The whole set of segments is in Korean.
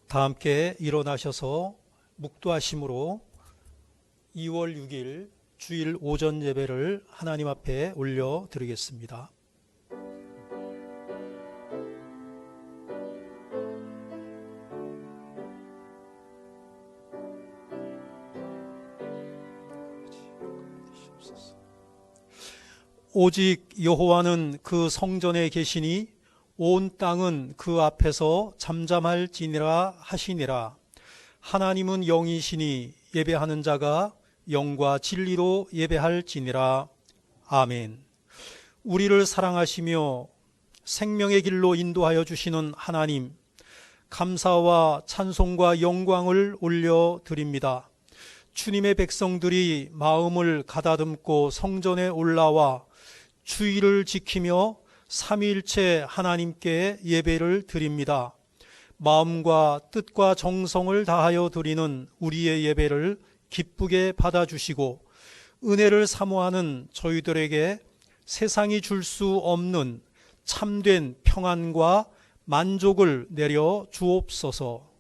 다 함께 일어나셔서 묵도하심으로 2월 6일 주일 오전 예배를 하나님 앞에 올려드리겠습니다. 오직 여호와는 그 성전에 계시니 온 땅은 그 앞에서 잠잠할지니라 하시니라. 하나님은 영이시니 예배하는 자가 영과 진리로 예배할지니라. 아멘. 우리를 사랑하시며 생명의 길로 인도하여 주시는 하나님, 감사와 찬송과 영광을 올려드립니다. 주님의 백성들이 마음을 가다듬고 성전에 올라와 주의를 지키며 삼위일체 하나님께 예배를 드립니다. 마음과 뜻과 정성을 다하여 드리는 우리의 예배를 기쁘게 받아주시고 은혜를 사모하는 저희들에게 세상이 줄 수 없는 참된 평안과 만족을 내려 주옵소서.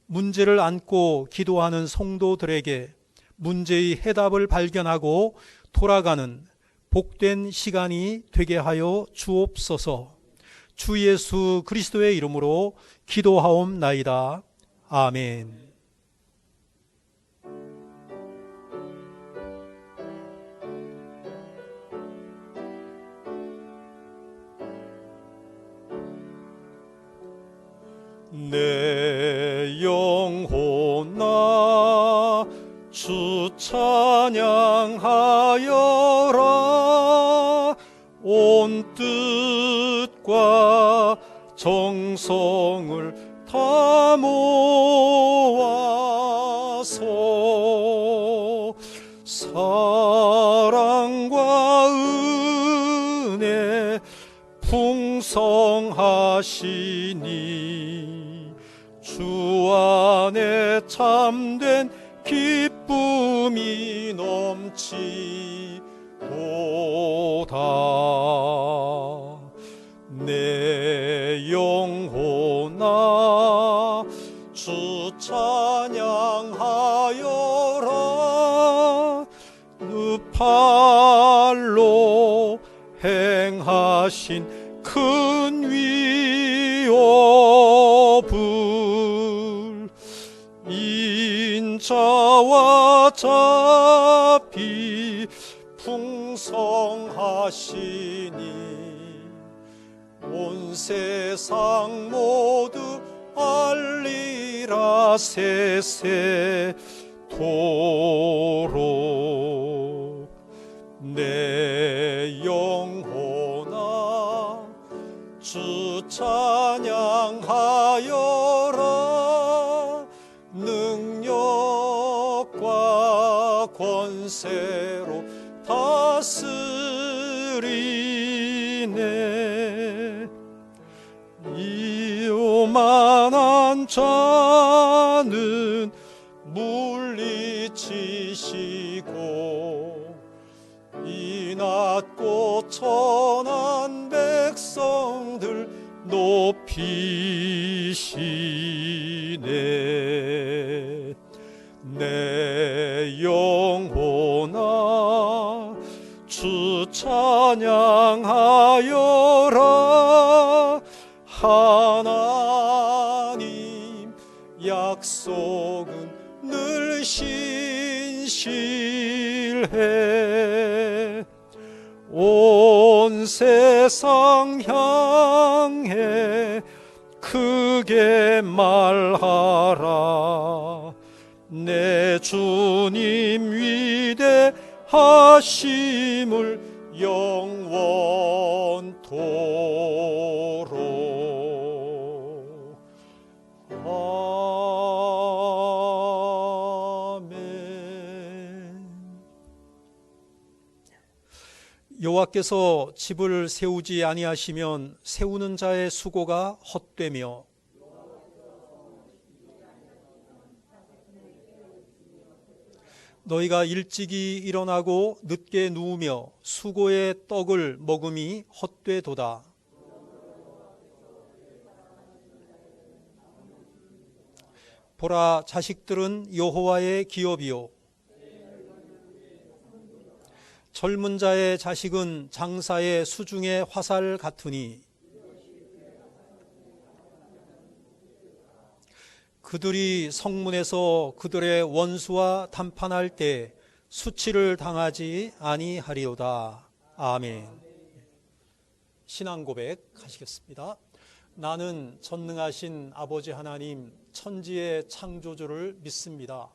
문제를 안고 기도하는 성도들에게 문제의 해답을 발견하고 돌아가는 복된 시간이 되게 하여 주옵소서. 주 예수 그리스도의 이름으로 기도하옵나이다. 아멘. 내 영혼아 주 찬양하여라. 온 뜻과 정성을 다 모아서 사랑과 은혜 풍성하시니 주 안에 참된 기쁨이 넘치도다. 내 영혼아 주 찬양하여라. 그 팔로 행하신 큰 위협을 인자와 자비 풍성하시니 온 세상 모두 알리라 세세토록. 내 영혼아 주 찬양하여라. 능력과 권세로 다스리네. 이오만한 자는 물리치시고 이 낮고 천한 백성들 높이시네. 내 영혼아 주 찬양하여라. 하나님 약속은 늘 신실해. 온 세상 향해 크게 말하라. 내 주님 위대하심을 영원토록. 아멘. 여호와께서 집을 세우지 아니하시면 세우는 자의 수고가 헛되며 너희가 일찍이 일어나고 늦게 누우며 수고의 떡을 먹음이 헛되도다. 보라, 자식들은 여호와의 기업이요 젊은 자의 자식은 장사의 수중의 화살 같으니 그들이 성문에서 그들의 원수와 담판할 때 수치를 당하지 아니하리로다. 아멘. 신앙 고백 하시겠습니다. 나는 전능하신 아버지 하나님 천지의 창조주를 믿습니다.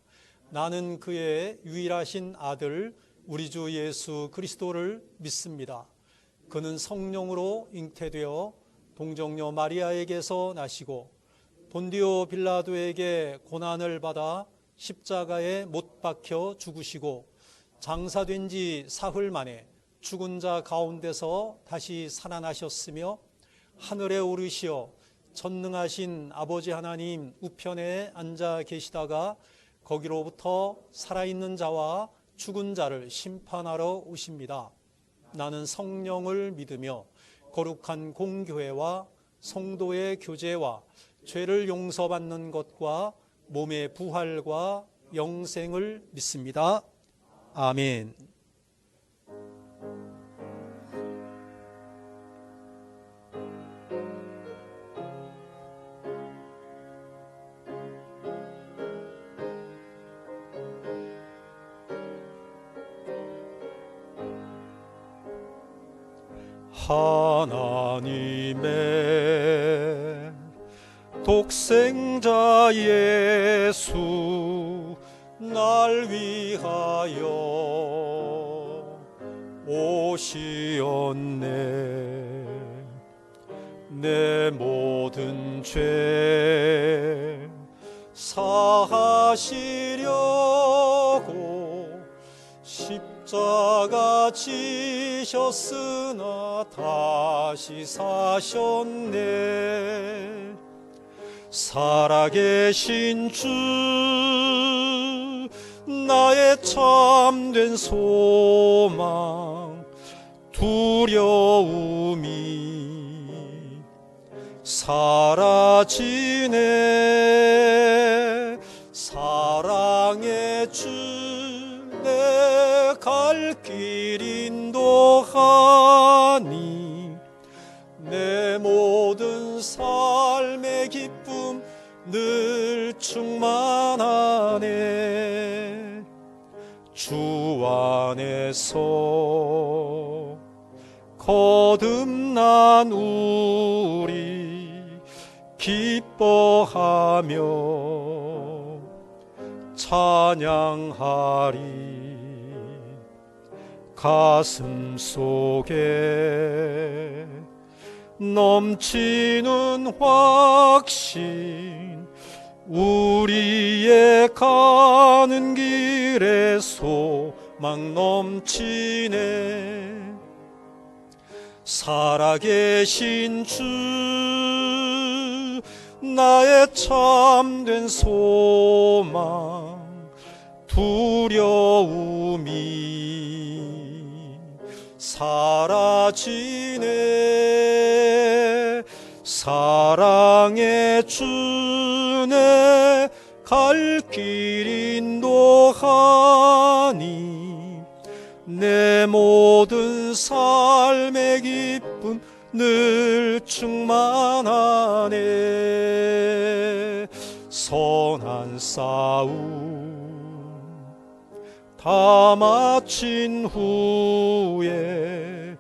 나는 그의 유일하신 아들 우리 주 예수 그리스도를 믿습니다. 그는 성령으로 잉태되어 동정녀 마리아에게서 나시고 본디오 빌라도에게 고난을 받아 십자가에 못 박혀 죽으시고 장사된 지 사흘 만에 죽은 자 가운데서 다시 살아나셨으며 하늘에 오르시어 전능하신 아버지 하나님 우편에 앉아 계시다가 거기로부터 살아있는 자와 죽은 자를 심판하러 오십니다. 나는 성령을 믿으며 거룩한 공교회와 성도의 교제와 죄를 용서받는 것과 몸의 부활과 영생을 믿습니다. 아멘. 하나님의 독생자 예수 날 위하여 오시었네. 내 모든 죄 사하시려고 십자가 지셨으나 다시 사셨네. 살아계신 주 나의 참된 소망 두려움이 사라지네. 사랑의 주 내 갈 길 인도하니 내 모든 삶의 기쁨 늘 충만하네. 주 안에서 거듭난 우리 기뻐하며 찬양하리. 가슴 속에 넘치는 확신 우리의 가는 길에 소망 넘치네. 살아계신 주 나의 참된 소망 두려움이 사라지네. 사랑의 주 내 갈 길 인도하니 내 모든 삶의 기쁨 늘 충만하네. 선한 싸움 다 마친 후에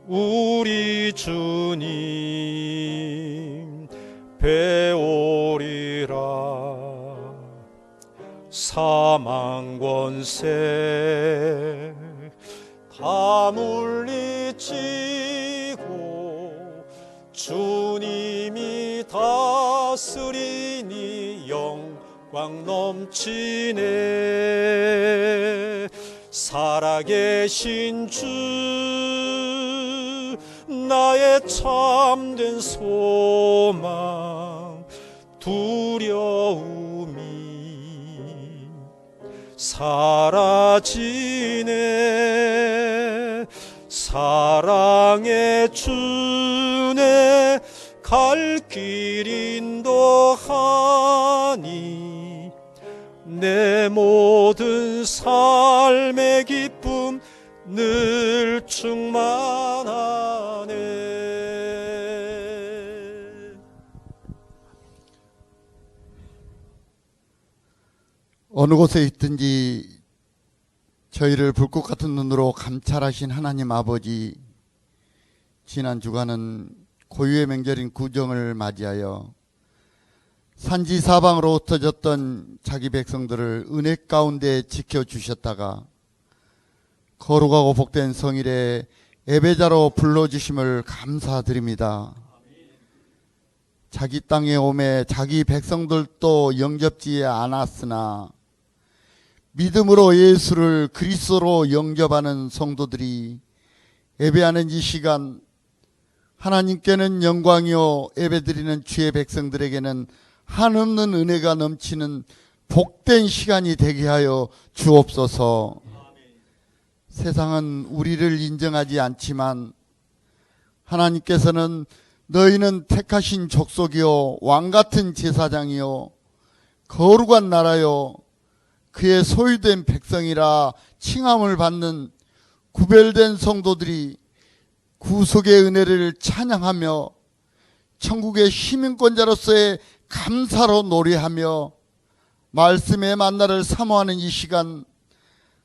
우리 주님 배오리라. 사망 권세 다 물리치고 주님이 다스리니 영광 넘치네. 살아계신 주 나의 참된 소망 두려움이 사라지네. 사랑의 주 내 갈 길 인도하니 내 모든 삶의 기쁨 늘 충만하네. 어느 곳에 있든지 저희를 불꽃 같은 눈으로 감찰하신 하나님 아버지, 지난 주간은 고유의 명절인 구정을 맞이하여 산지 사방으로 흩어졌던 자기 백성들을 은혜 가운데 지켜주셨다가 거룩하고 복된 성일에 예배자로 불러주심을 감사드립니다. 자기 땅에 오매 자기 백성들도 영접지 않았으나 믿음으로 예수를 그리스도로 영접하는 성도들이 예배하는 이 시간, 하나님께는 영광이요 예배드리는 주의 백성들에게는 한없는 은혜가 넘치는 복된 시간이 되게 하여 주옵소서. 세상은 우리를 인정하지 않지만 하나님께서는 너희는 택하신 족속이요 왕같은 제사장이요 거룩한 나라요 그의 소유된 백성이라 칭함을 받는 구별된 성도들이 구속의 은혜를 찬양하며 천국의 시민권자로서의 감사로 노래하며 말씀의 만나를 사모하는 이 시간,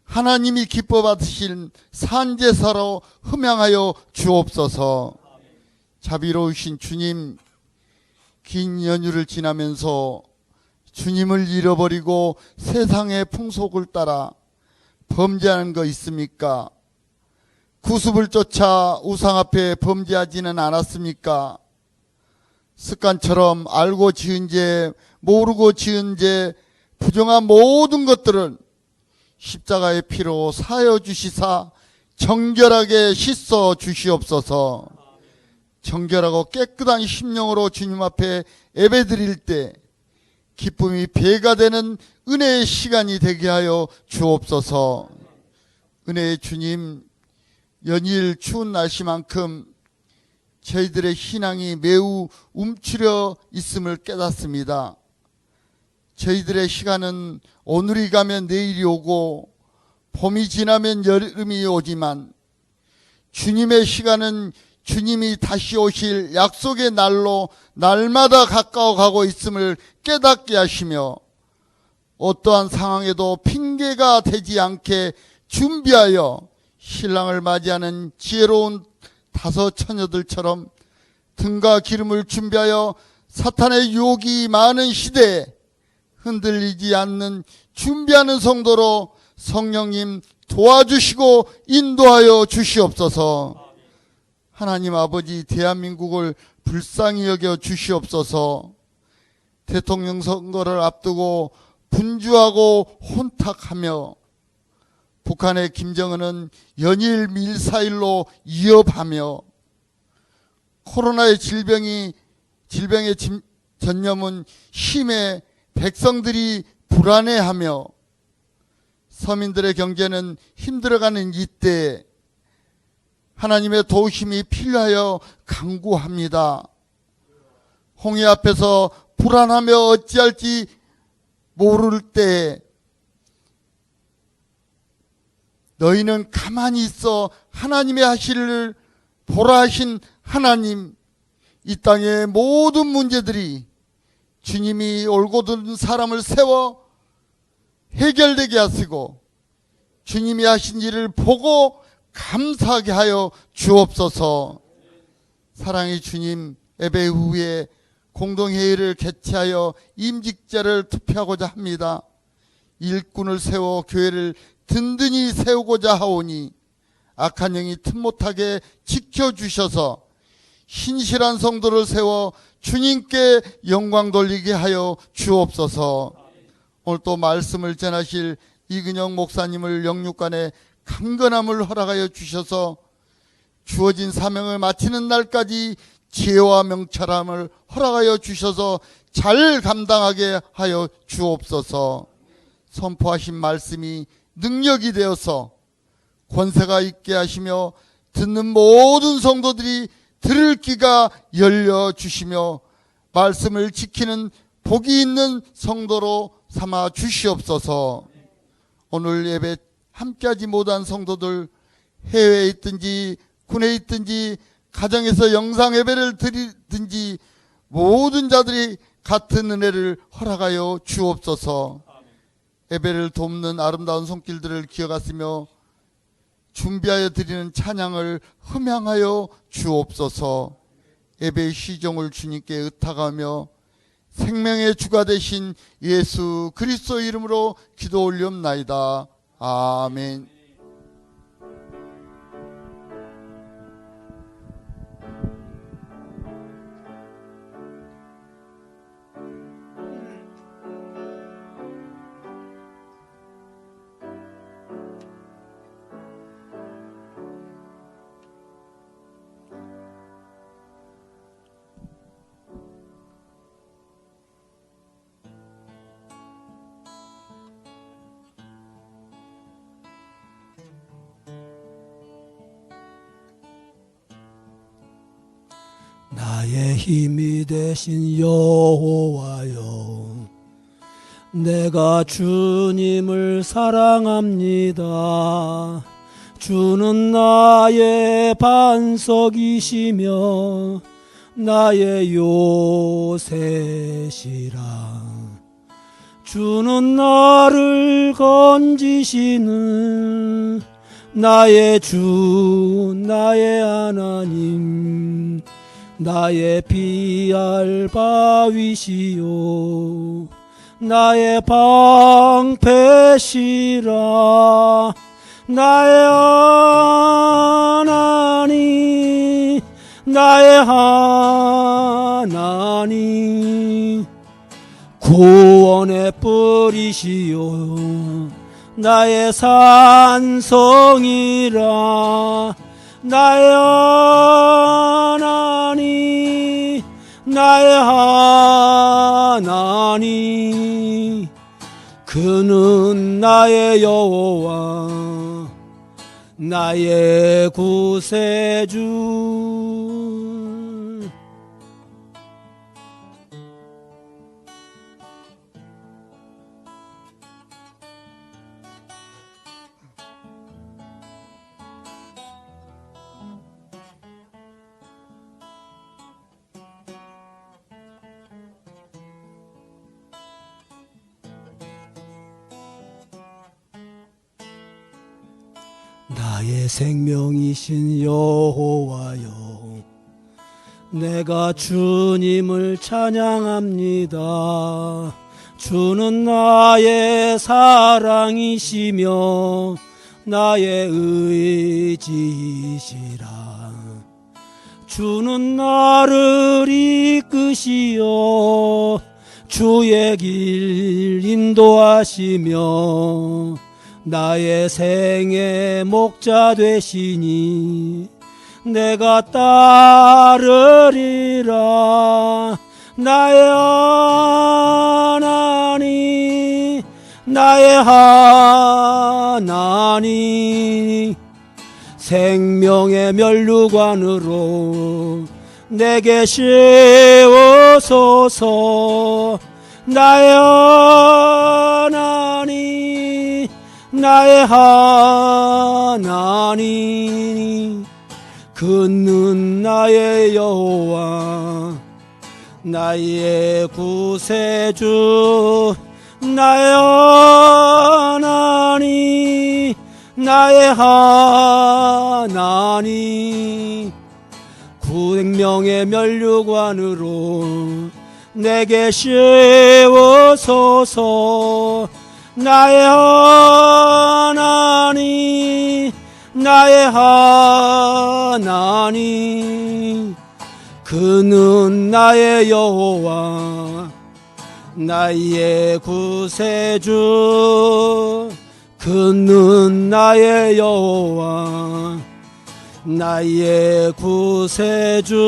하나님이 기뻐 받으신 산제사로 흠양하여 주옵소서. 자비로우신 주님, 긴 연휴를 지나면서 주님을 잃어버리고 세상의 풍속을 따라 범죄하는 거 있습니까? 구습을 쫓아 우상 앞에 범죄하지는 않았습니까? 습관처럼 알고 지은 죄, 모르고 지은 죄, 부정한 모든 것들을 십자가의 피로 사여 주시사 정결하게 씻어 주시옵소서. 정결하고 깨끗한 심령으로 주님 앞에 예배드릴 때 기쁨이 배가 되는 은혜의 시간이 되게 하여 주옵소서. 은혜의 주님, 연일 추운 날씨만큼 저희들의 신앙이 매우 움츠려 있음을 깨닫습니다. 저희들의 시간은 오늘이 가면 내일이 오고 봄이 지나면 여름이 오지만 주님의 시간은 주님이 다시 오실 약속의 날로 날마다 가까워가고 있음을 깨닫게 하시며 어떠한 상황에도 핑계가 되지 않게 준비하여 신랑을 맞이하는 지혜로운 다섯 처녀들처럼 등과 기름을 준비하여 사탄의 유혹이 많은 시대에 흔들리지 않는 준비하는 성도로 성령님 도와주시고 인도하여 주시옵소서. 하나님 아버지, 대한민국을 불쌍히 여겨 주시옵소서. 대통령 선거를 앞두고 분주하고 혼탁하며 북한의 김정은은 연일 밀사일로 위협하며 코로나의 질병의 전염은 심해 백성들이 불안해하며 서민들의 경제는 힘들어가는 이때 하나님의 도우심이 필요하여 간구합니다. 홍해 앞에서 불안하며 어찌할지 모를 때 너희는 가만히 있어 하나님의 하시를 보라 하신 하나님, 이 땅의 모든 문제들이 주님이 올곧은 사람을 세워 해결되게 하시고 주님이 하신 일을 보고 감사하게 하여 주옵소서. 사랑의 주님, 예배 후에 공동회의를 개최하여 임직자를 투표하고자 합니다. 일꾼을 세워 교회를 든든히 세우고자 하오니 악한 영이 틈못하게 지켜주셔서 신실한 성도를 세워 주님께 영광 돌리게 하여 주옵소서. 오늘 또 말씀을 전하실 이근영 목사님을 영육간에 강건함을 허락하여 주셔서 주어진 사명을 마치는 날까지 지혜와 명철함을 허락하여 주셔서 잘 감당하게 하여 주옵소서. 선포하신 말씀이 능력이 되어서 권세가 있게 하시며 듣는 모든 성도들이 들을 귀가 열려 주시며 말씀을 지키는 복이 있는 성도로 삼아 주시옵소서. 오늘 예배 함께하지 못한 성도들, 해외에 있든지 군에 있든지 가정에서 영상 예배를 드리든지 모든 자들이 같은 은혜를 허락하여 주옵소서. 예배를 돕는 아름다운 손길들을 기억하시며 준비하여 드리는 찬양을 흠양하여 주옵소서. 예배의 시종을 주님께 의탁하며 생명의 주가 되신 예수 그리스도 이름으로 기도 올리옵나이다. 아멘. 나의 힘이 되신 여호와여, 내가 주님을 사랑합니다. 주는 나의 반석이시며 나의 요새시라. 주는 나를 건지시는 나의 주, 나의 하나님, 나의 피할 바위시요 나의 방패시라. 나의 하나님, 나의 하나님, 구원의 뿌리시요 나의 산성이라. 나의 하나님, 나의 하나님, 그는 나의 여호와, 나의 구세주. 나의 생명이신 여호와여, 내가 주님을 찬양합니다. 주는 나의 사랑이시며 나의 의지이시라. 주는 나를 이끄시어 주의 길 인도하시며 나의 생의 목자 되시니 내가 따르리라. 나의 하나님, 나의 하나님, 생명의 면류관으로 내게 세워소서. 나의 하나님, 나의 하나님, 그는 나의 여호와, 나의 구세주. 나의 하나님, 나의 하나님, 구생명의 면류관으로 내게 세워소서. 나의 하나님, 나의 하나님, 그는 나의 여호와, 나의 구세주. 그는 나의 여호와, 나의 구세주.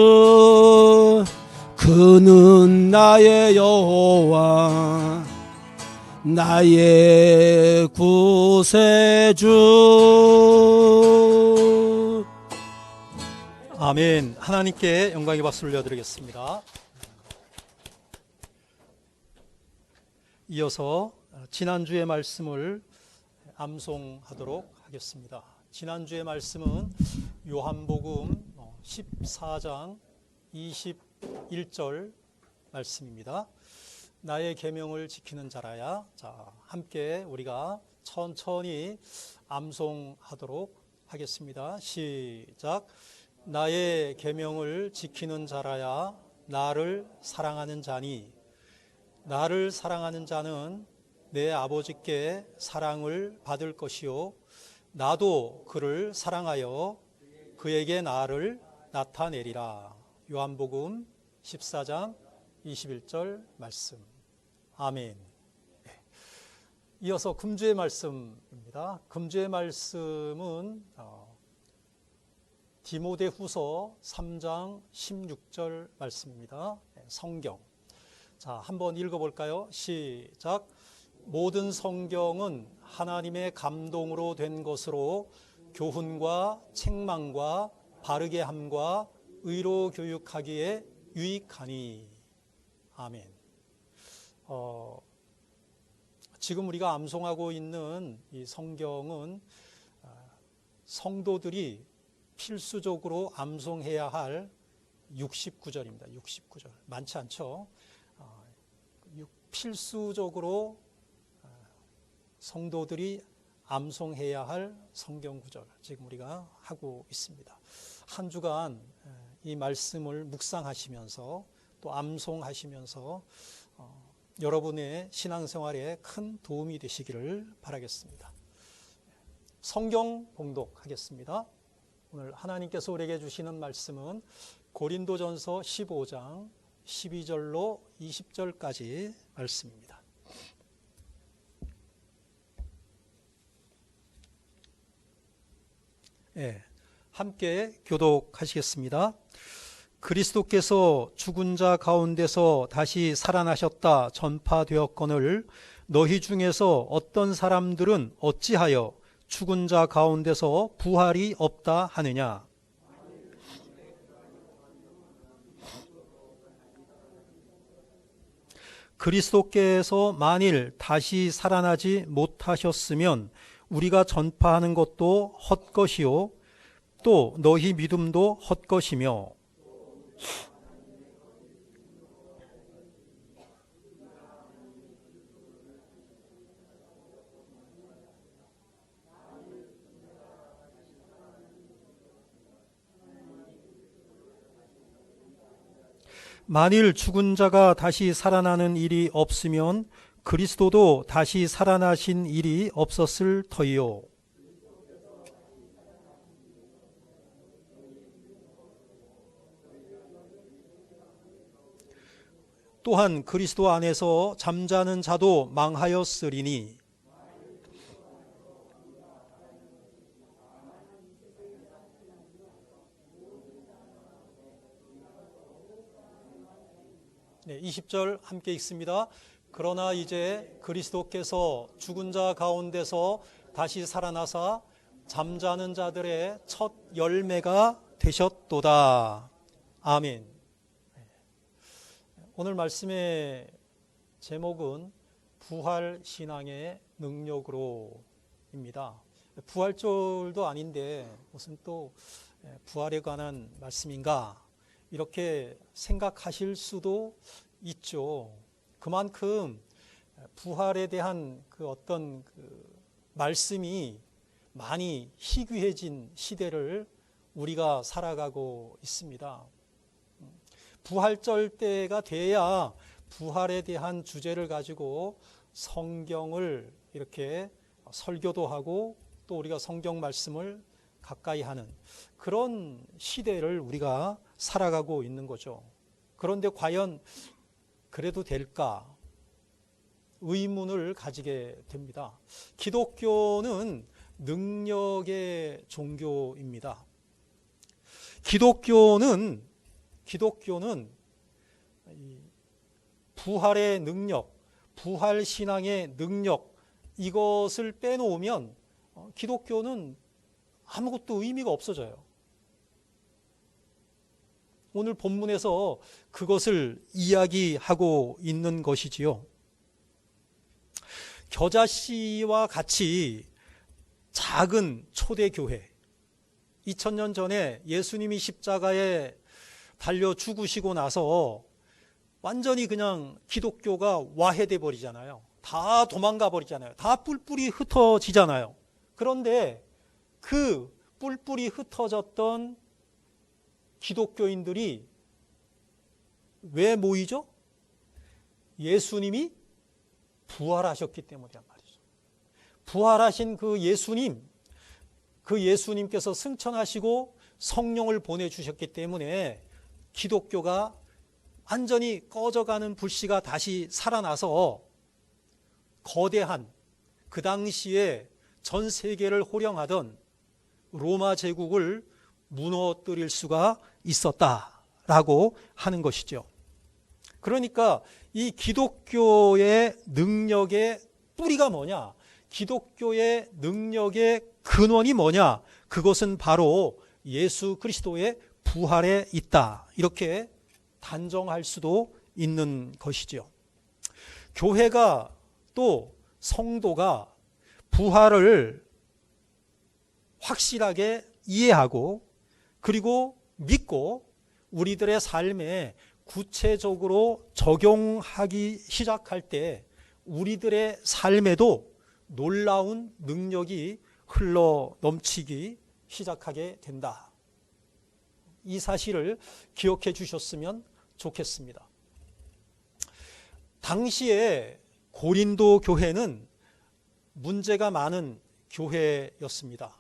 그는 나의 여호와, 나의 구세주. 아멘. 하나님께 영광의 박수를 올려드리겠습니다. 이어서 지난주의 말씀을 암송하도록 하겠습니다. 지난주의 말씀은 요한복음 14장 21절 말씀입니다. 나의 계명을 지키는 자라야. 자, 함께 우리가 천천히 암송하도록 하겠습니다. 시작. 나의 계명을 지키는 자라야 나를 사랑하는 자니, 나를 사랑하는 자는 내 아버지께 사랑을 받을 것이요 나도 그를 사랑하여 그에게 나를 나타내리라. 요한복음 14장 21절 말씀. 아멘. 이어서 금주의 말씀입니다. 금주의 말씀은 디모데후서 3장 16절 말씀입니다. 성경. 자, 한번 읽어볼까요? 시작. 모든 성경은 하나님의 감동으로 된 것으로 교훈과 책망과 바르게 함과 의로 교육하기에 유익하니. 아멘. 지금 우리가 암송하고 있는 이 성경은 성도들이 필수적으로 암송해야 할 69절입니다. 69절. 많지 않죠? 필수적으로 성도들이 암송해야 할 성경 구절 지금 우리가 하고 있습니다. 한 주간 이 말씀을 묵상하시면서 또 암송하시면서 여러분의 신앙생활에 큰 도움이 되시기를 바라겠습니다. 성경 봉독하겠습니다. 오늘 하나님께서 우리에게 주시는 말씀은 고린도전서 15장 12절로 20절까지 말씀입니다. 함께 교독하시겠습니다. 그리스도께서 죽은 자 가운데서 다시 살아나셨다 전파되었거늘 너희 중에서 어떤 사람들은 어찌하여 죽은 자 가운데서 부활이 없다 하느냐. 그리스도께서 만일 다시 살아나지 못하셨으면 우리가 전파하는 것도 헛것이요 또 너희 믿음도 헛것이며 만일 죽은 자가 다시 살아나는 일이 없으면 그리스도도 다시 살아나신 일이 없었을 터이요. 또한 그리스도 안에서 잠자는 자도 망하였으리니 네, 20절 함께 읽습니다. 그러나 이제 그리스도께서 죽은 자 가운데서 다시 살아나사 잠자는 자들의 첫 열매가 되셨도다. 아멘. 오늘 말씀의 제목은 부활신앙의 능력으로입니다. 부활절도 아닌데 무슨 또 부활에 관한 말씀인가 이렇게 생각하실 수도 있죠. 그만큼 부활에 대한 그 어떤 말씀이 많이 희귀해진 시대를 우리가 살아가고 있습니다. 부활절 때가 돼야 부활에 대한 주제를 가지고 성경을 이렇게 설교도 하고 또 우리가 성경 말씀을 가까이 하는 그런 시대를 우리가 살아가고 있는 거죠. 그런데 과연 그래도 될까? 의문을 가지게 됩니다. 기독교는 능력의 종교입니다. 기독교는 부활의 능력, 부활신앙의 능력 이것을 빼놓으면 기독교는 아무것도 의미가 없어져요. 오늘 본문에서 그것을 이야기하고 있는 것이지요. 겨자씨와 같이 작은 초대교회, 2000년 전에 예수님이 십자가에 달려 죽으시고 나서 완전히 그냥 기독교가 와해돼 버리잖아요. 다 도망가 버리잖아요. 다 뿔뿔이 흩어지잖아요. 그런데 그 뿔뿔이 흩어졌던 기독교인들이 왜 모이죠? 예수님이 부활하셨기 때문이란 말이죠. 부활하신 그 예수님께서 승천하시고 성령을 보내주셨기 때문에 기독교가 완전히 꺼져가는 불씨가 다시 살아나서 거대한, 그 당시에 전 세계를 호령하던 로마 제국을 무너뜨릴 수가 있었다라고 하는 것이죠. 그러니까 이 기독교의 능력의 뿌리가 뭐냐? 기독교의 능력의 근원이 뭐냐? 그것은 바로 예수 그리스도의 부활에 있다. 이렇게 단정할 수도 있는 것이지요. 교회가 또 성도가 부활을 확실하게 이해하고 그리고 믿고 우리들의 삶에 구체적으로 적용하기 시작할 때 우리들의 삶에도 놀라운 능력이 흘러 넘치기 시작하게 된다. 이 사실을 기억해 주셨으면 좋겠습니다. 당시에 고린도 교회는 문제가 많은 교회였습니다.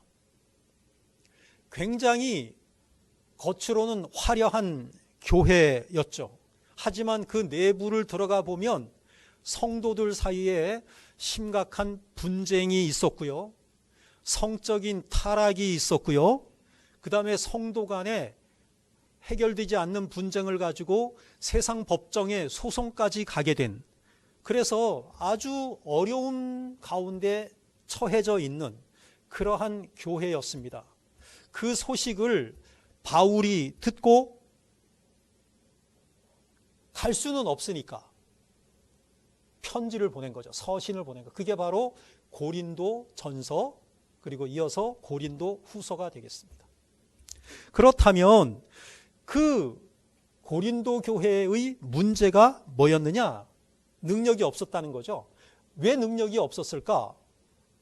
굉장히 겉으로는 화려한 교회였죠. 하지만 그 내부를 들어가 보면 성도들 사이에 심각한 분쟁이 있었고요. 성적인 타락이 있었고요. 그 다음에 성도 간에 해결되지 않는 분쟁을 가지고 세상 법정에 소송까지 가게 된, 그래서 아주 어려운 가운데 처해져 있는 그러한 교회였습니다. 그 소식을 바울이 듣고 갈 수는 없으니까 편지를 보낸 거죠. 서신을 보낸 거. 그게 바로 고린도 전서, 그리고 이어서 고린도 후서가 되겠습니다. 그렇다면 그 고린도 교회의 문제가 뭐였느냐? 능력이 없었다는 거죠. 왜 능력이 없었을까?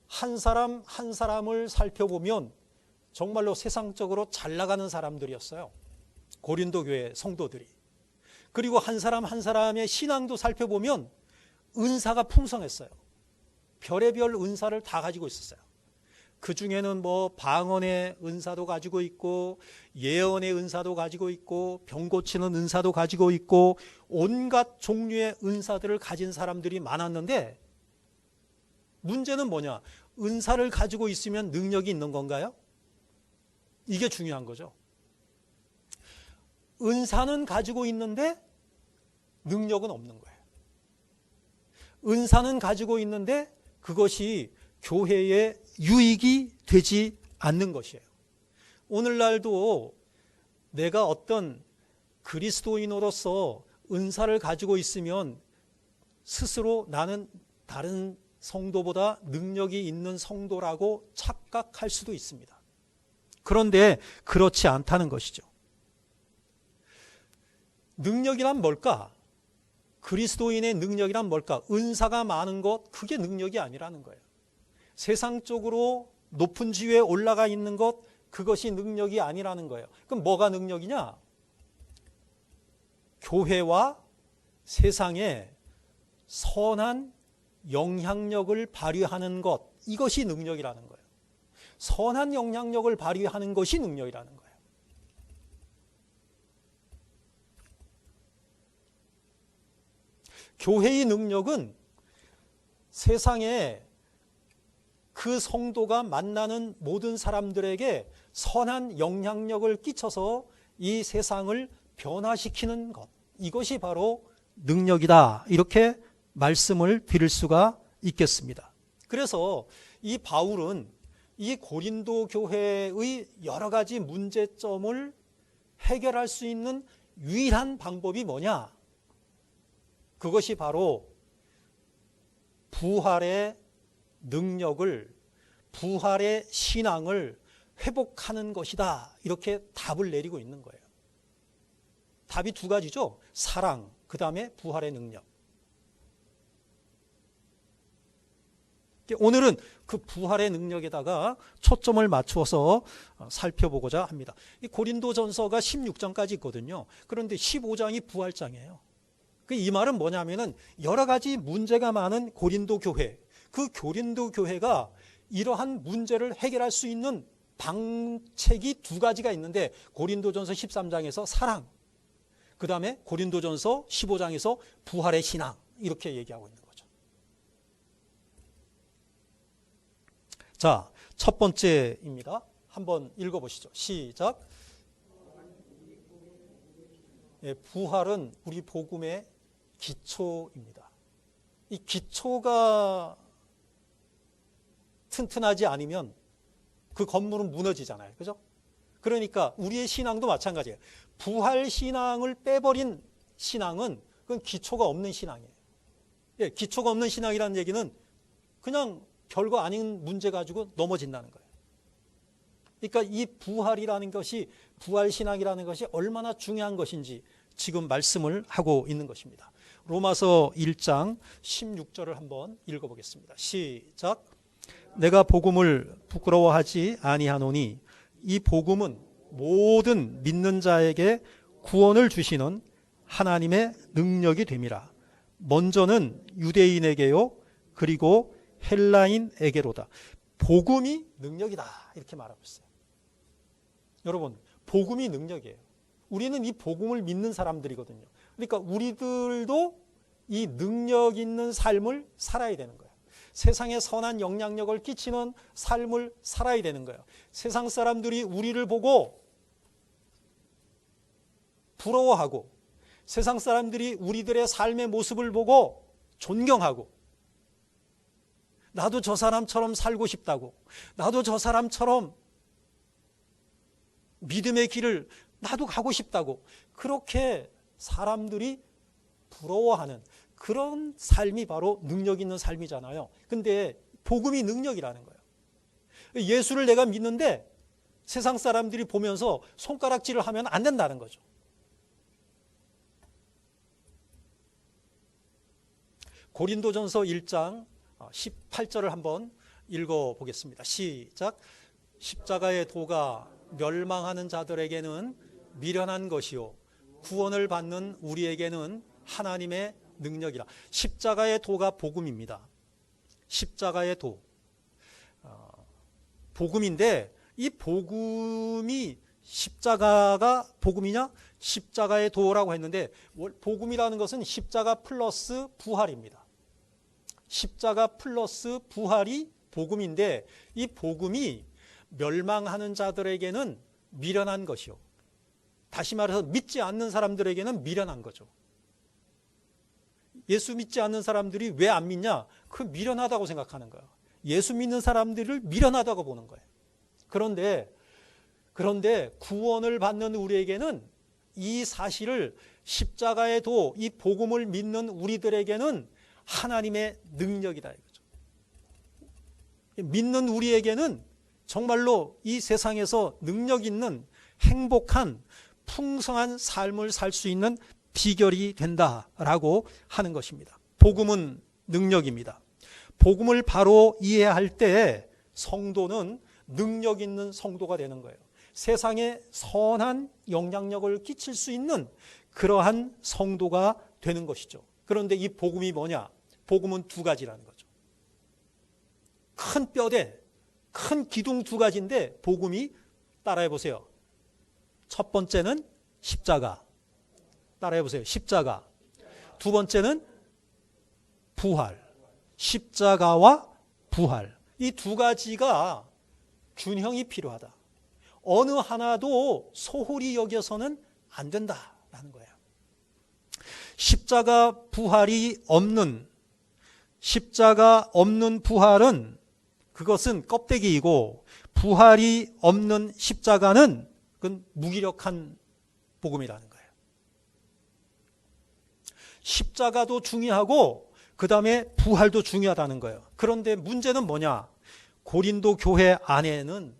한 사람 한 사람을 살펴보면 정말로 세상적으로 잘 나가는 사람들이었어요. 고린도 교회 성도들이. 그리고 한 사람 한 사람의 신앙도 살펴보면 은사가 풍성했어요. 별의별 은사를 다 가지고 있었어요. 그 중에는 뭐 방언의 은사도 가지고 있고 예언의 은사도 가지고 있고 병 고치는 은사도 가지고 있고 온갖 종류의 은사들을 가진 사람들이 많았는데 문제는 뭐냐? 은사를 가지고 있으면 능력이 있는 건가요? 이게 중요한 거죠. 은사는 가지고 있는데 능력은 없는 거예요. 은사는 가지고 있는데 그것이 교회에 유익이 되지 않는 것이에요. 오늘날도 내가 어떤 그리스도인으로서 은사를 가지고 있으면 스스로 나는 다른 성도보다 능력이 있는 성도라고 착각할 수도 있습니다. 그런데 그렇지 않다는 것이죠. 능력이란 뭘까? 그리스도인의 능력이란 뭘까? 은사가 많은 것, 그게 능력이 아니라는 거예요. 세상적으로 높은 지위에 올라가 있는 것, 그것이 능력이 아니라는 거예요. 그럼 뭐가 능력이냐? 교회와 세상에 선한 영향력을 발휘하는 것, 이것이 능력이라는 거예요. 선한 영향력을 발휘하는 것이 능력이라는 거예요. 교회의 능력은 세상에 그 성도가 만나는 모든 사람들에게 선한 영향력을 끼쳐서 이 세상을 변화시키는 것, 이것이 바로 능력이다. 이렇게 말씀을 드릴 수가 있겠습니다. 그래서 이 바울은 이 고린도 교회의 여러 가지 문제점을 해결할 수 있는 유일한 방법이 뭐냐? 그것이 바로 부활의 능력을, 부활의 신앙을 회복하는 것이다. 이렇게 답을 내리고 있는 거예요. 답이 두 가지죠. 사랑, 그 다음에 부활의 능력. 오늘은 그 부활의 능력에다가 초점을 맞추어서 살펴보고자 합니다. 이 고린도전서가 16장까지 있거든요. 그런데 15장이 부활장이에요. 이 말은 뭐냐면은 여러 가지 문제가 많은 고린도 교회, 그 고린도 교회가 이러한 문제를 해결할 수 있는 방책이 두 가지가 있는데, 고린도전서 13장에서 사랑, 그 다음에 고린도전서 15장에서 부활의 신앙, 이렇게 얘기하고 있는 거죠. 자, 첫 번째입니다. 한번 읽어보시죠. 시작. 예, 부활은 우리 복음의 기초입니다. 이 기초가 튼튼하지 않으면 그 건물은 무너지잖아요. 그죠? 그러니까 우리의 신앙도 마찬가지예요. 부활 신앙을 빼버린 신앙은 그건 기초가 없는 신앙이에요. 예, 기초가 없는 신앙이라는 얘기는 그냥 별거 아닌 문제 가지고 넘어진다는 거예요. 그러니까 이 부활이라는 것이, 부활신앙이라는 것이 얼마나 중요한 것인지 지금 말씀을 하고 있는 것입니다. 로마서 1장 16절을 한번 읽어보겠습니다. 시작. 내가 복음을 부끄러워하지 아니하노니 이 복음은 모든 믿는 자에게 구원을 주시는 하나님의 능력이 됨이라. 먼저는 유대인에게요, 그리고 헬라인에게로다. 복음이 능력이다, 이렇게 말하고 있어요. 여러분, 복음이 능력이에요. 우리는 이 복음을 믿는 사람들이거든요. 그러니까 우리들도 이 능력 있는 삶을 살아야 되는 거예요. 세상에 선한 영향력을 끼치는 삶을 살아야 되는 거예요. 세상 사람들이 우리를 보고 부러워하고, 세상 사람들이 우리들의 삶의 모습을 보고 존경하고, 나도 저 사람처럼 살고 싶다고, 나도 저 사람처럼 믿음의 길을 나도 가고 싶다고, 그렇게 사람들이 부러워하는 그런 삶이 바로 능력 있는 삶이잖아요. 근데 복음이 능력이라는 거예요. 예수를 내가 믿는데 세상 사람들이 보면서 손가락질을 하면 안 된다는 거죠. 고린도전서 1장 18절을 한번 읽어보겠습니다. 시작. 십자가의 도가 멸망하는 자들에게는 미련한 것이요 구원을 받는 우리에게는 하나님의 능력이라. 십자가의 도가 복음입니다. 십자가의 도, 복음인데 이 복음이 십자가가 복음이냐? 십자가의 도라고 했는데 복음이라는 것은 십자가 플러스 부활입니다. 십자가 플러스 부활이 복음인데 이 복음이 멸망하는 자들에게는 미련한 것이요, 다시 말해서 믿지 않는 사람들에게는 미련한 거죠. 예수 믿지 않는 사람들이 왜 안 믿냐? 그 미련하다고 생각하는 거예요. 예수 믿는 사람들을 미련하다고 보는 거예요. 그런데 구원을 받는 우리에게는 이 사실을, 십자가의 도, 이 복음을 믿는 우리들에게는 하나님의 능력이다 이거죠. 믿는 우리에게는 정말로 이 세상에서 능력 있는 행복한 풍성한 삶을 살 수 있는 비결이 된다라고 하는 것입니다. 복음은 능력입니다. 복음을 바로 이해할 때 성도는 능력 있는 성도가 되는 거예요. 세상에 선한 영향력을 끼칠 수 있는 그러한 성도가 되는 것이죠. 그런데 이 복음이 뭐냐? 복음은 두 가지라는 거죠. 큰 뼈대, 큰 기둥 두 가지인데 복음이, 따라해 보세요. 첫 번째는 십자가. 따라해 보세요. 십자가. 두 번째는 부활. 십자가와 부활. 이 두 가지가 균형이 필요하다. 어느 하나도 소홀히 여겨서는 안 된다라는 거예요. 십자가 부활이 없는, 십자가 없는 부활은 그것은 껍데기이고, 부활이 없는 십자가는 그건 무기력한 복음이라는 거예요. 십자가도 중요하고 그 다음에 부활도 중요하다는 거예요. 그런데 문제는 뭐냐? 고린도 교회 안에는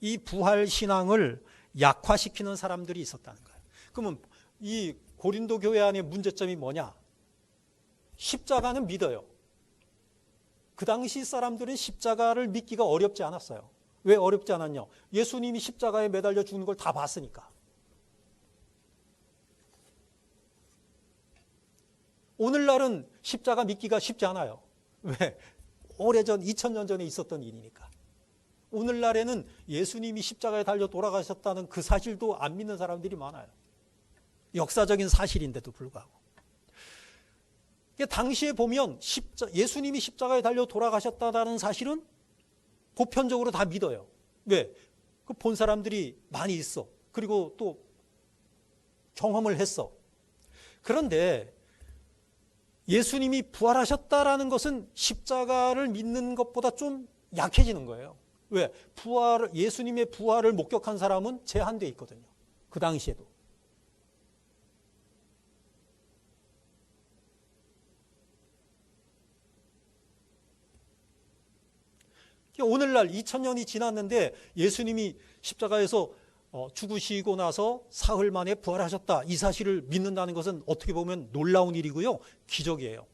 이 부활 신앙을 약화시키는 사람들이 있었다는 거예요. 그러면 이 고린도 교회 안의 문제점이 뭐냐? 십자가는 믿어요. 그 당시 사람들은 십자가를 믿기가 어렵지 않았어요. 왜 어렵지 않았냐? 예수님이 십자가에 매달려 죽는 걸 다 봤으니까. 오늘날은 십자가 믿기가 쉽지 않아요. 왜? 오래전 2000년 전에 있었던 일이니까. 오늘날에는 예수님이 십자가에 달려 돌아가셨다는 그 사실도 안 믿는 사람들이 많아요. 역사적인 사실인데도 불구하고. 당시에 보면 예수님이 십자가에 달려 돌아가셨다는 사실은 보편적으로 다 믿어요. 왜? 그 본 사람들이 많이 있어. 그리고 또 경험을 했어. 그런데 예수님이 부활하셨다라는 것은 십자가를 믿는 것보다 좀 약해지는 거예요. 왜? 예수님의 부활을 목격한 사람은 제한되어 있거든요. 그 당시에도. 오늘날 2000년이 지났는데 예수님이 십자가에서 죽으시고 나서 사흘 만에 부활하셨다. 이 사실을 믿는다는 것은 어떻게 보면 놀라운 일이고요. 기적이에요.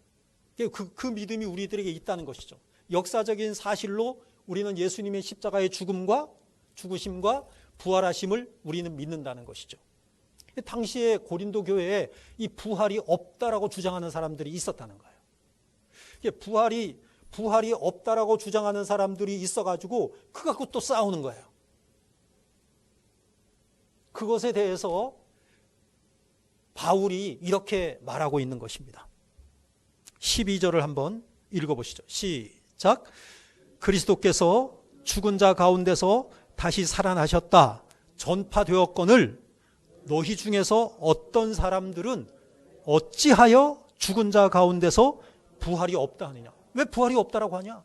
그 믿음이 우리들에게 있다는 것이죠. 역사적인 사실로 우리는 예수님의 십자가의 죽음과 죽으심과 부활하심을 우리는 믿는다는 것이죠. 당시에 고린도 교회에 이 부활이 없다라고 주장하는 사람들이 있었다는 거예요. 부활이 없다라고 주장하는 사람들이 있어가지고 그거 갖고 또 싸우는 거예요. 그것에 대해서 바울이 이렇게 말하고 있는 것입니다. 12절을 한번 읽어보시죠. 시작. 그리스도께서 죽은 자 가운데서 다시 살아나셨다 전파되었거늘 너희 중에서 어떤 사람들은 어찌하여 죽은 자 가운데서 부활이 없다 하느냐. 왜 부활이 없다라고 하냐?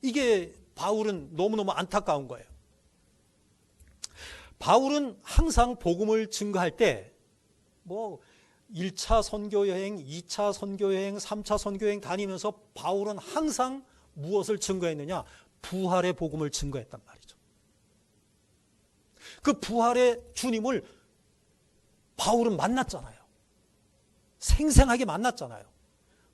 이게 바울은 너무너무 안타까운 거예요. 바울은 항상 복음을 증거할 때 1차 선교여행, 2차 선교여행, 3차 선교여행 다니면서 바울은 항상 무엇을 증거했느냐? 부활의 복음을 증거했단 말이죠. 그 부활의 주님을 바울은 만났잖아요. 생생하게 만났잖아요.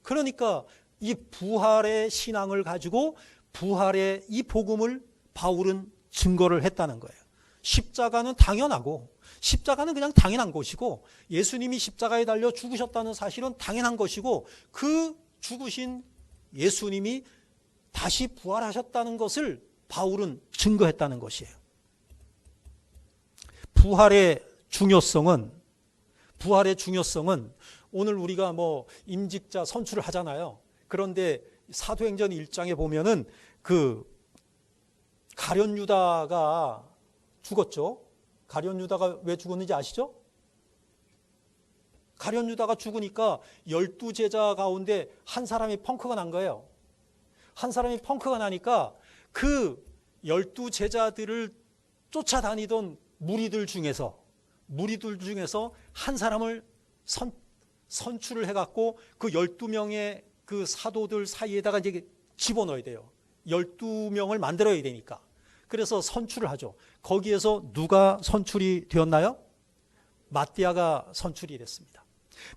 그러니까 이 부활의 신앙을 가지고 부활의 이 복음을 바울은 증거를 했다는 거예요. 십자가는 당연하고 십자가는 그냥 당연한 것이고 예수님이 십자가에 달려 죽으셨다는 사실은 당연한 것이고 그 죽으신 예수님이 다시 부활하셨다는 것을 바울은 증거했다는 것이에요. 부활의 중요성은 오늘 우리가 임직자 선출을 하잖아요. 그런데 사도행전 1장에 보면은 그 가룟 유다가 죽었죠. 가룟 유다가 왜 죽었는지 아시죠? 가룟 유다가 죽으니까 12제자 가운데 한 사람이 펑크가 난 거예요. 한 사람이 펑크가 나니까 그 12제자들을 쫓아다니던 무리들 중에서 한 사람을 선출을 해갖고 그 12명의 그 사도들 사이에다가 이제 집어넣어야 돼요. 12명을 만들어야 되니까. 그래서 선출을 하죠. 거기에서 누가 선출이 되었나요? 마띠아가 선출이 됐습니다.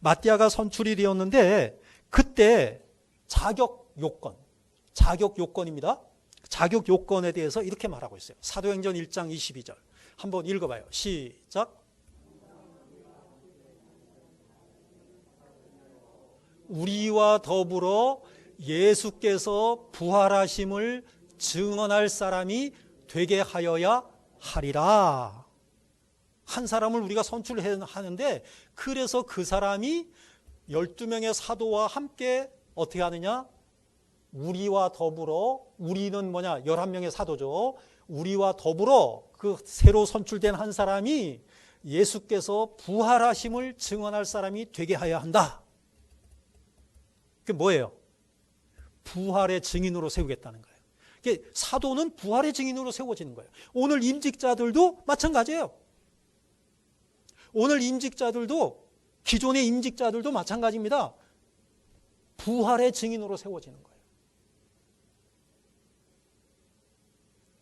마띠아가 선출이 되었는데 그때 자격 요건입니다. 자격 요건에 대해서 이렇게 말하고 있어요. 사도행전 1장 22절. 한번 읽어봐요. 시작. 우리와 더불어 예수께서 부활하심을 증언할 사람이 되게 하여야 하리라. 한 사람을 우리가 선출하는데 그래서 그 사람이 12명의 사도와 함께 어떻게 하느냐? 우리와 더불어, 우리는 11명의 사도죠. 우리와 더불어 그 새로 선출된 한 사람이 예수께서 부활하심을 증언할 사람이 되게 하여야 한다. 그게 뭐예요? 부활의 증인으로 세우겠다는 거예요. 사도는 부활의 증인으로 세워지는 거예요. 오늘 임직자들도 마찬가지예요. 오늘 임직자들도 기존의 임직자들도 마찬가지입니다. 부활의 증인으로 세워지는 거예요.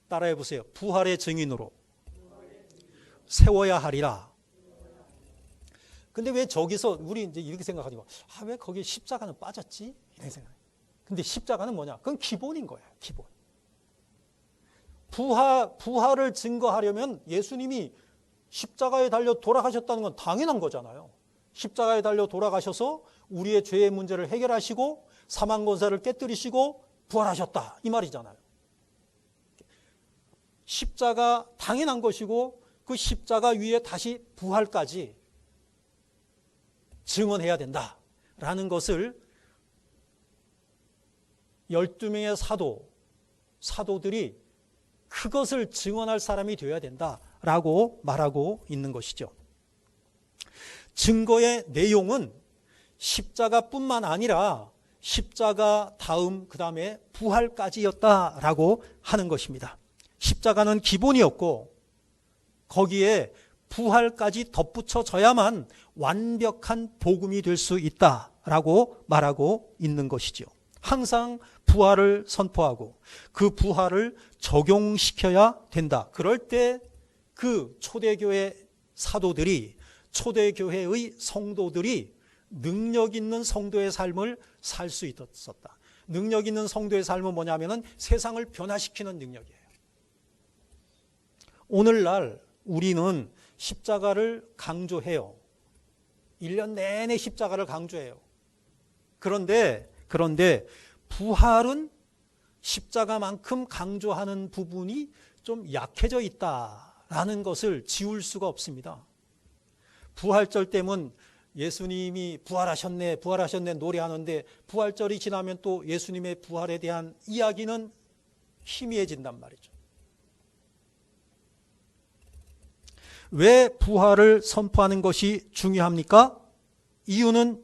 따라해 보세요. 부활의 증인으로 세워야 하리라. 근데 왜 저기서 우리 이제 이렇게 생각하지 마. 왜 거기에 십자가는 빠졌지? 이런 생각. 근데 십자가는 뭐냐? 그건 기본인 거야. 기본. 부활을 증거하려면 예수님이 십자가에 달려 돌아가셨다는 건 당연한 거잖아요. 십자가에 달려 돌아가셔서 우리의 죄의 문제를 해결하시고 사망 권세를 깨뜨리시고 부활하셨다. 이 말이잖아요. 십자가 당연한 것이고 그 십자가 위에 다시 부활까지 증언해야 된다라는 것을 12명의 사도들이 그것을 증언할 사람이 되어야 된다라고 말하고 있는 것이죠. 증거의 내용은 십자가뿐만 아니라 십자가 다음 그 다음에 부활까지였다라고 하는 것입니다. 십자가는 기본이었고 거기에 부활까지 덧붙여져야만 완벽한 복음이 될 수 있다라고 말하고 있는 것이죠. 항상 부활을 선포하고 그 부활을 적용시켜야 된다. 그럴 때 그 초대교회 사도들이 초대교회의 성도들이 능력 있는 성도의 삶을 살 수 있었다. 능력 있는 성도의 삶은 뭐냐면은 세상을 변화시키는 능력이에요. 오늘날 우리는 십자가를 강조해요. 1년 내내 십자가를 강조해요. 그런데 부활은 십자가만큼 강조하는 부분이 좀 약해져 있다라는 것을 지울 수가 없습니다. 부활절 때면 예수님이 부활하셨네 노래하는데 부활절이 지나면 또 예수님의 부활에 대한 이야기는 희미해진단 말이죠. 왜 부활을 선포하는 것이 중요합니까? 이유는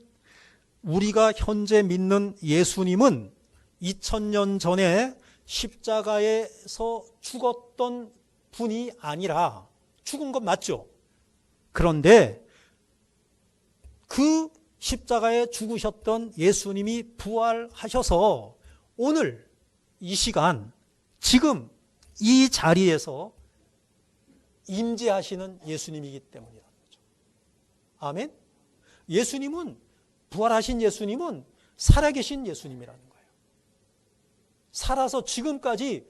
우리가 현재 믿는 예수님은 2000년 전에 십자가에서 죽었던 분이 아니라 죽은 건 맞죠? 그런데 그 십자가에 죽으셨던 예수님이 부활하셔서 오늘 이 시간 지금 이 자리에서 임재하시는 예수님이기 때문이라는 거죠. 아멘? 예수님은 부활하신 예수님은 살아계신 예수님이라는 거예요. 살아서 지금까지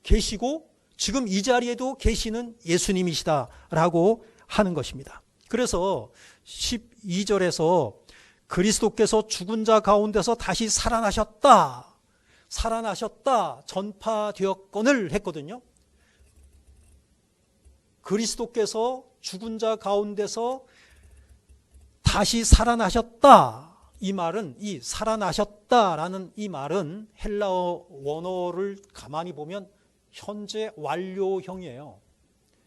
계시고 지금 이 자리에도 계시는 예수님이시다라고 하는 것입니다. 그래서 12절에서 그리스도께서 죽은 자 가운데서 다시 살아나셨다 전파되었거늘 했거든요. 그리스도께서 죽은 자 가운데서 다시 살아나셨다. 이 말은 이 살아나셨다라는 이 말은 헬라어 원어를 가만히 보면 현재 완료형이에요.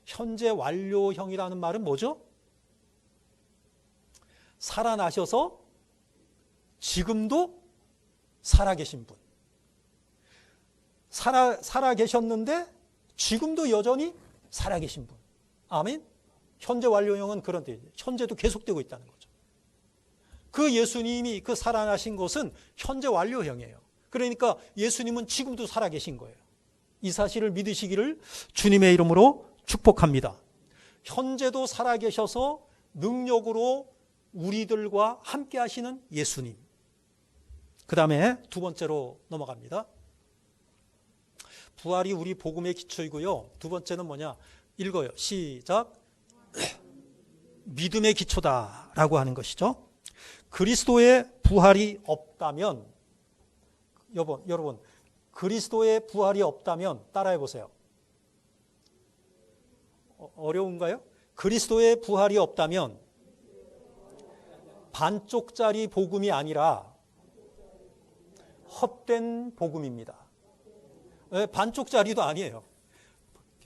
현재 완료형이라는 말은 뭐죠? 살아나셔서 지금도 살아계신 분. 살아계셨는데 지금도 여전히 살아계신 분. 아멘? 현재 완료형은 그런 뜻이에요. 현재도 계속되고 있다는 거죠. 그 예수님이 그 살아나신 것은 현재 완료형이에요. 그러니까 예수님은 지금도 살아계신 거예요. 이 사실을 믿으시기를 주님의 이름으로 축복합니다. 현재도 살아계셔서 능력으로 우리들과 함께 하시는 예수님. 그 다음에 두 번째로 넘어갑니다. 부활이 우리 복음의 기초이고요. 두 번째는 뭐냐? 읽어요. 시작. 믿음의 기초다라고 하는 것이죠. 그리스도의 부활이 없다면, 여러분, 그리스도의 부활이 없다면 따라해 보세요. 어려운가요? 그리스도의 부활이 없다면 반쪽짜리 복음이 아니라 헛된 복음입니다. 반쪽짜리도 아니에요.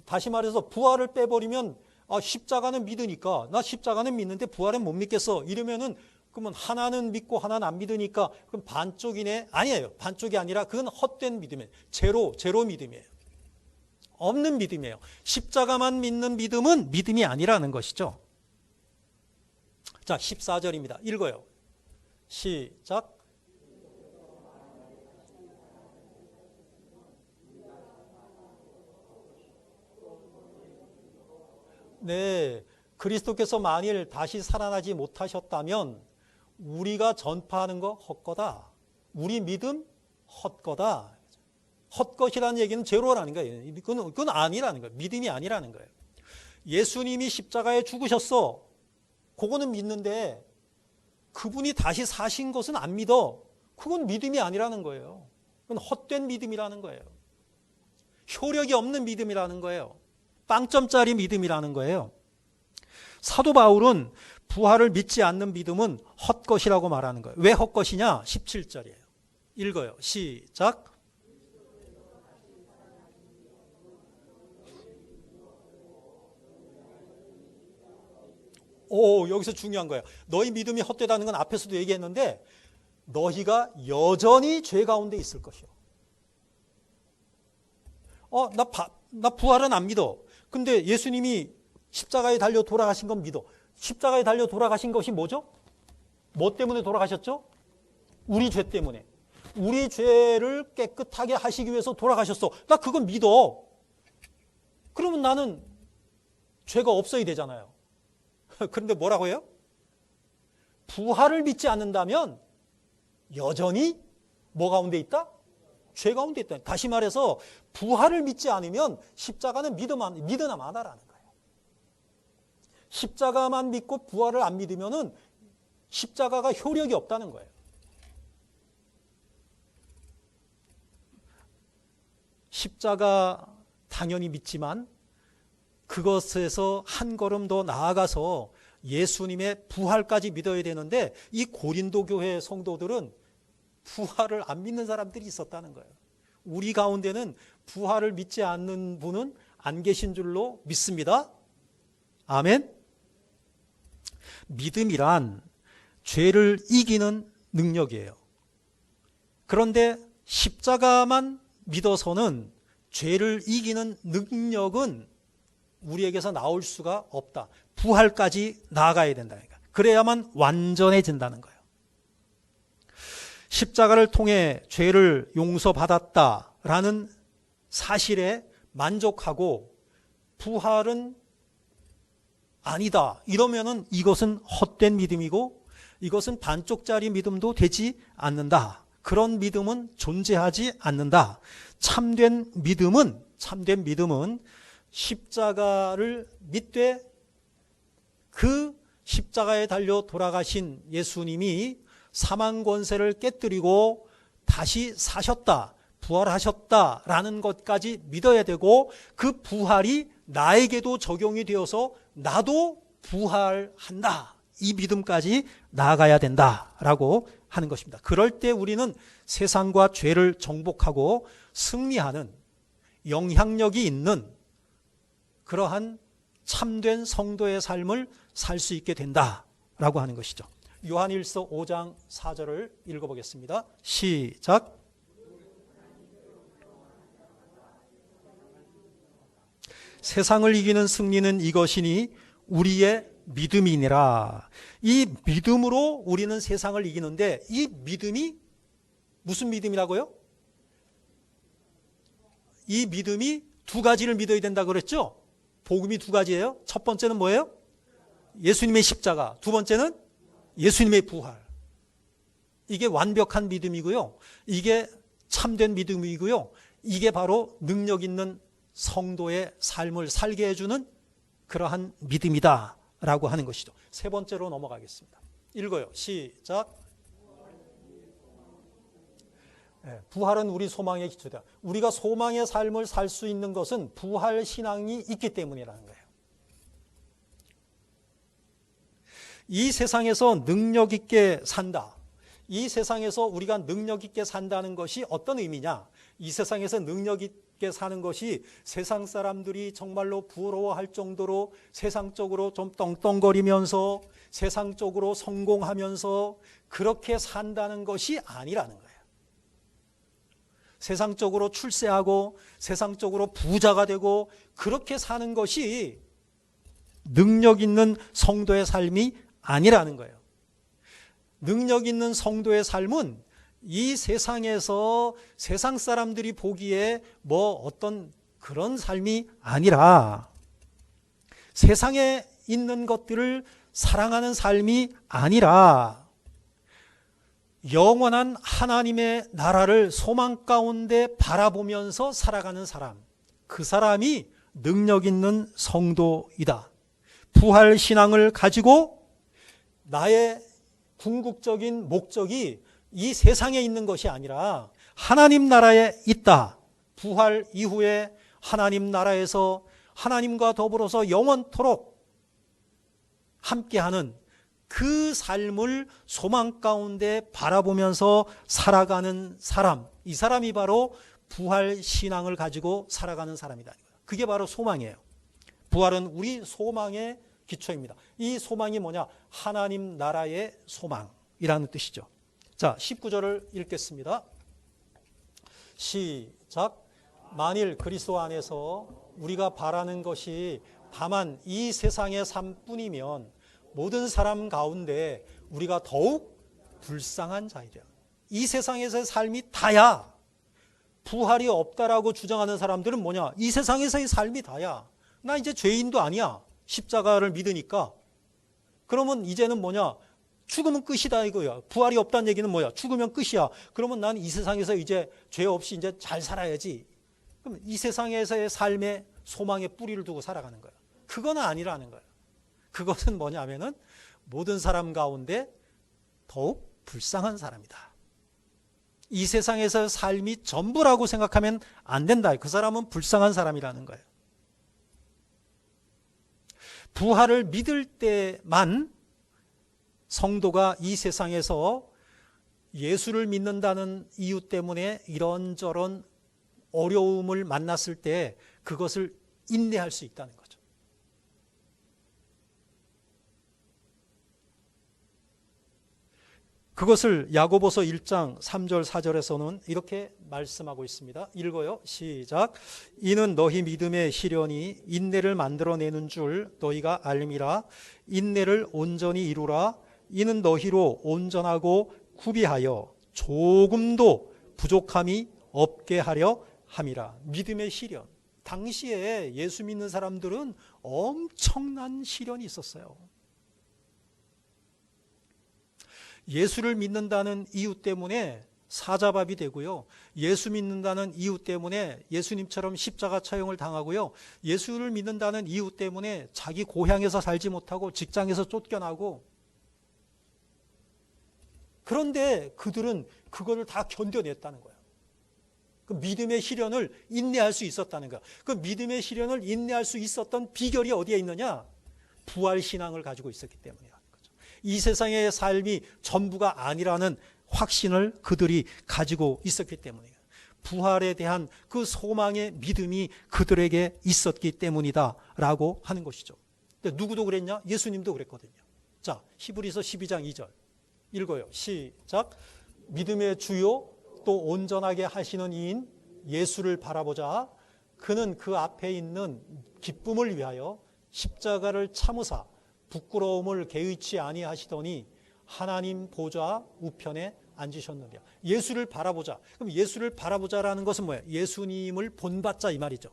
다시 말해서 부활을 빼버리면 십자가는 믿으니까 나 십자가는 믿는데 부활은 못 믿겠어 이러면은 그러면 하나는 믿고 하나는 안 믿으니까 그럼 반쪽이네. 아니에요. 반쪽이 아니라 그건 헛된 믿음이에요. 제로 믿음이에요. 없는 믿음이에요. 십자가만 믿는 믿음은 믿음이 아니라는 것이죠. 자, 14절입니다. 읽어요. 시작. 네, 그리스도께서 만일 다시 살아나지 못하셨다면 우리가 전파하는 거 헛거다. 우리 믿음 헛거다. 헛것이라는 얘기는 제로라는 거예요. 그건 아니라는 거예요. 믿음이 아니라는 거예요. 예수님이 십자가에 죽으셨어. 그거는 믿는데 그분이 다시 사신 것은 안 믿어. 그건 믿음이 아니라는 거예요. 그건 헛된 믿음이라는 거예요. 효력이 없는 믿음이라는 거예요. 빵점짜리 믿음이라는 거예요. 사도 바울은 부활을 믿지 않는 믿음은 헛것이라고 말하는 거예요. 왜 헛것이냐? 17절이에요. 읽어요. 시작. 여기서 중요한 거예요. 너희 믿음이 헛되다는 건 앞에서도 얘기했는데 너희가 여전히 죄 가운데 있을 것이요. 나 부활은 안 믿어. 근데 예수님이 십자가에 달려 돌아가신 건 믿어. 십자가에 달려 돌아가신 것이 뭐죠? 뭐 때문에 돌아가셨죠? 우리 죄 때문에. 우리 죄를 깨끗하게 하시기 위해서 돌아가셨어. 나 그건 믿어. 그러면 나는 죄가 없어야 되잖아요. 그런데 뭐라고 해요? 부활을 믿지 않는다면 여전히 뭐 가운데 있다? 죄 가운데 있다. 다시 말해서 부활을 믿지 않으면 십자가는 믿으나 마나라는 거예요. 십자가만 믿고 부활을 안 믿으면은 십자가가 효력이 없다는 거예요. 십자가 당연히 믿지만 그것에서 한 걸음 더 나아가서 예수님의 부활까지 믿어야 되는데 이 고린도 교회 성도들은 부활을 안 믿는 사람들이 있었다는 거예요. 우리 가운데는 부활을 믿지 않는 분은 안 계신 줄로 믿습니다. 아멘. 믿음이란 죄를 이기는 능력이에요. 그런데 십자가만 믿어서는 죄를 이기는 능력은 우리에게서 나올 수가 없다. 부활까지 나아가야 된다니까. 그래야만 완전해진다는 거예요. 십자가를 통해 죄를 용서받았다라는 사실에 만족하고 부활은 아니다. 이러면은 이것은 헛된 믿음이고 이것은 반쪽짜리 믿음도 되지 않는다. 그런 믿음은 존재하지 않는다. 참된 믿음은 십자가를 믿되 그 십자가에 달려 돌아가신 예수님이 사망 권세를 깨뜨리고 다시 사셨다, 부활하셨다라는 것까지 믿어야 되고 그 부활이 나에게도 적용이 되어서 나도 부활한다. 이 믿음까지 나아가야 된다라고 하는 것입니다. 그럴 때 우리는 세상과 죄를 정복하고 승리하는 영향력이 있는 그러한 참된 성도의 삶을 살 수 있게 된다라고 하는 것이죠. 요한일서 5장 4절을 읽어보겠습니다. 시작. 세상을 이기는 승리는 이것이니 우리의 믿음이니라. 이 믿음으로 우리는 세상을 이기는데 이 믿음이 무슨 믿음이라고요? 이 믿음이 두 가지를 믿어야 된다고 그랬죠? 복음이 두 가지예요. 첫 번째는 뭐예요? 예수님의 십자가. 두 번째는 예수님의 부활. 이게 완벽한 믿음이고요. 이게 참된 믿음이고요. 이게 바로 능력 있는 성도의 삶을 살게 해주는 그러한 믿음이다라고 하는 것이죠. 세 번째로 넘어가겠습니다. 읽어요. 시작. 부활은 우리 소망의 기초다. 우리가 소망의 삶을 살 수 있는 것은 부활 신앙이 있기 때문이라는 거예요. 이 세상에서 능력 있게 산다. 이 세상에서 우리가 능력 있게 산다는 것이 어떤 의미냐? 이 세상에서 능력 있게 사는 것이 세상 사람들이 정말로 부러워할 정도로 세상적으로 좀 떵떵거리면서 세상적으로 성공하면서 그렇게 산다는 것이 아니라는 거예요. 세상적으로 출세하고 세상적으로 부자가 되고 그렇게 사는 것이 능력 있는 성도의 삶이 아니라는 거예요. 능력 있는 성도의 삶은 이 세상에서 세상 사람들이 보기에 뭐 어떤 그런 삶이 아니라 세상에 있는 것들을 사랑하는 삶이 아니라 영원한 하나님의 나라를 소망 가운데 바라보면서 살아가는 사람, 그 사람이 능력 있는 성도이다. 부활 신앙을 가지고 나의 궁극적인 목적이 이 세상에 있는 것이 아니라 하나님 나라에 있다. 부활 이후에 하나님 나라에서 하나님과 더불어서 영원토록 함께하는 그 삶을 소망 가운데 바라보면서 살아가는 사람, 이 사람이 바로 부활 신앙을 가지고 살아가는 사람이다. 그게 바로 소망이에요. 부활은 우리 소망의 기초입니다. 이 소망이 뭐냐? 하나님 나라의 소망이라는 뜻이죠. 자, 19절을 읽겠습니다. 시작. 만일 그리스도 안에서 우리가 바라는 것이 다만 이 세상의 삶뿐이면 모든 사람 가운데 우리가 더욱 불쌍한 자이랴. 이 세상에서의 삶이 다야. 부활이 없다라고 주장하는 사람들은 뭐냐? 이 세상에서의 삶이 다야. 나 이제 죄인도 아니야. 십자가를 믿으니까. 그러면 이제는 뭐냐? 죽으면 끝이다 이거야. 부활이 없다는 얘기는 뭐야? 죽으면 끝이야. 그러면 난 이 세상에서 이제 죄 없이 이제 잘 살아야지. 그럼 이 세상에서의 삶의 소망에 뿌리를 두고 살아가는 거야. 그건 아니라는 거야. 그것은 뭐냐면은 모든 사람 가운데 더욱 불쌍한 사람이다. 이 세상에서 삶이 전부라고 생각하면 안 된다. 그 사람은 불쌍한 사람이라는 거예요. 부활을 믿을 때만 성도가 이 세상에서 예수를 믿는다는 이유 때문에 이런저런 어려움을 만났을 때 그것을 인내할 수 있다는 거죠. 그것을 야고보서 1장 3절 4절에서는 이렇게 말씀하고 있습니다. 읽어요. 시작. 이는 너희 믿음의 시련이 인내를 만들어내는 줄 너희가 알미라. 인내를 온전히 이루라. 이는 너희로 온전하고 구비하여 조금도 부족함이 없게 하려 함이라. 믿음의 시련. 당시에 예수 믿는 사람들은 엄청난 시련이 있었어요. 예수를 믿는다는 이유 때문에 사자밥이 되고요. 예수 믿는다는 이유 때문에 예수님처럼 십자가 처형을 당하고요. 예수를 믿는다는 이유 때문에 자기 고향에서 살지 못하고 직장에서 쫓겨나고, 그런데 그들은 그거를 다 견뎌냈다는 거예요. 그 믿음의 시련을 인내할 수 있었다는 거예요. 그 믿음의 시련을 인내할 수 있었던 비결이 어디에 있느냐? 부활 신앙을 가지고 있었기 때문이라는 거죠. 이 세상의 삶이 전부가 아니라는 확신을 그들이 가지고 있었기 때문이에요. 부활에 대한 그 소망의 믿음이 그들에게 있었기 때문이다라고 하는 것이죠. 근데 누구도 그랬냐? 예수님도 그랬거든요. 자, 히브리서 12장 2절 읽어요. 시작. 믿음의 주요 또 온전하게 하시는 이인 예수를 바라보자. 그는 그 앞에 있는 기쁨을 위하여 십자가를 참으사 부끄러움을 개의치 아니하시더니 하나님 보좌 우편에 앉으셨느냐. 예수를 바라보자. 그럼 예수를 바라보자라는 것은 뭐예요? 예수님을 본받자 이 말이죠.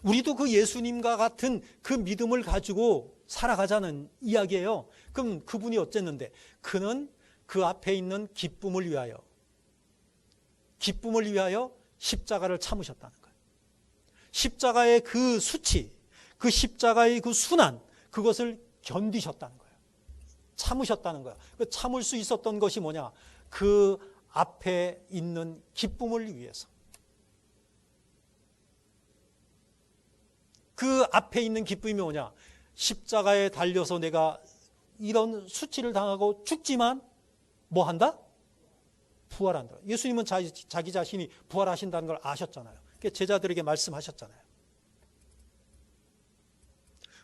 우리도 그 예수님과 같은 그 믿음을 가지고 살아가자는 이야기예요. 그럼 그분이 어쨌는데? 그는 그 앞에 있는 기쁨을 위하여 십자가를 참으셨다는 거예요. 십자가의 그 수치, 그 십자가의 그 순환, 그것을 견디셨다는 거예요. 참으셨다는 거예요. 그 참을 수 있었던 것이 뭐냐? 그 앞에 있는 기쁨을 위해서. 그 앞에 있는 기쁨이 뭐냐? 십자가에 달려서 내가 이런 수치를 당하고 죽지만 뭐 한다? 부활한다. 예수님은 자기 자신이 부활하신다는 걸 아셨잖아요. 제자들에게 말씀하셨잖아요.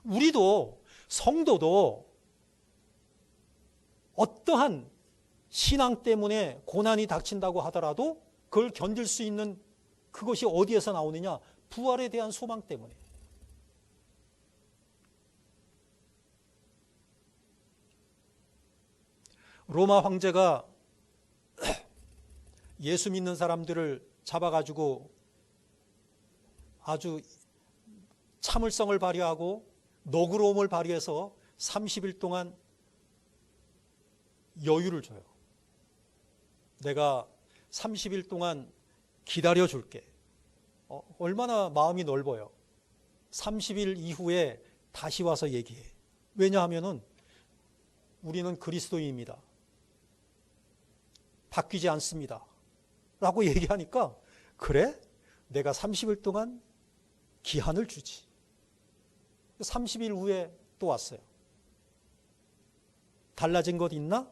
우리도, 성도도 어떠한 신앙 때문에 고난이 닥친다고 하더라도 그걸 견딜 수 있는 그것이 어디에서 나오느냐? 부활에 대한 소망 때문에. 로마 황제가 예수 믿는 사람들을 잡아가지고 아주 참을성을 발휘하고 너그러움을 발휘해서 30일 동안 여유를 줘요. 내가 30일 동안 기다려줄게. 얼마나 마음이 넓어요. 30일 이후에 다시 와서 얘기해. 왜냐하면은 우리는 그리스도인입니다. 바뀌지 않습니다. 라고 얘기하니까 그래? 내가 30일 동안 기한을 주지. 30일 후에 또 왔어요. 달라진 것 있나?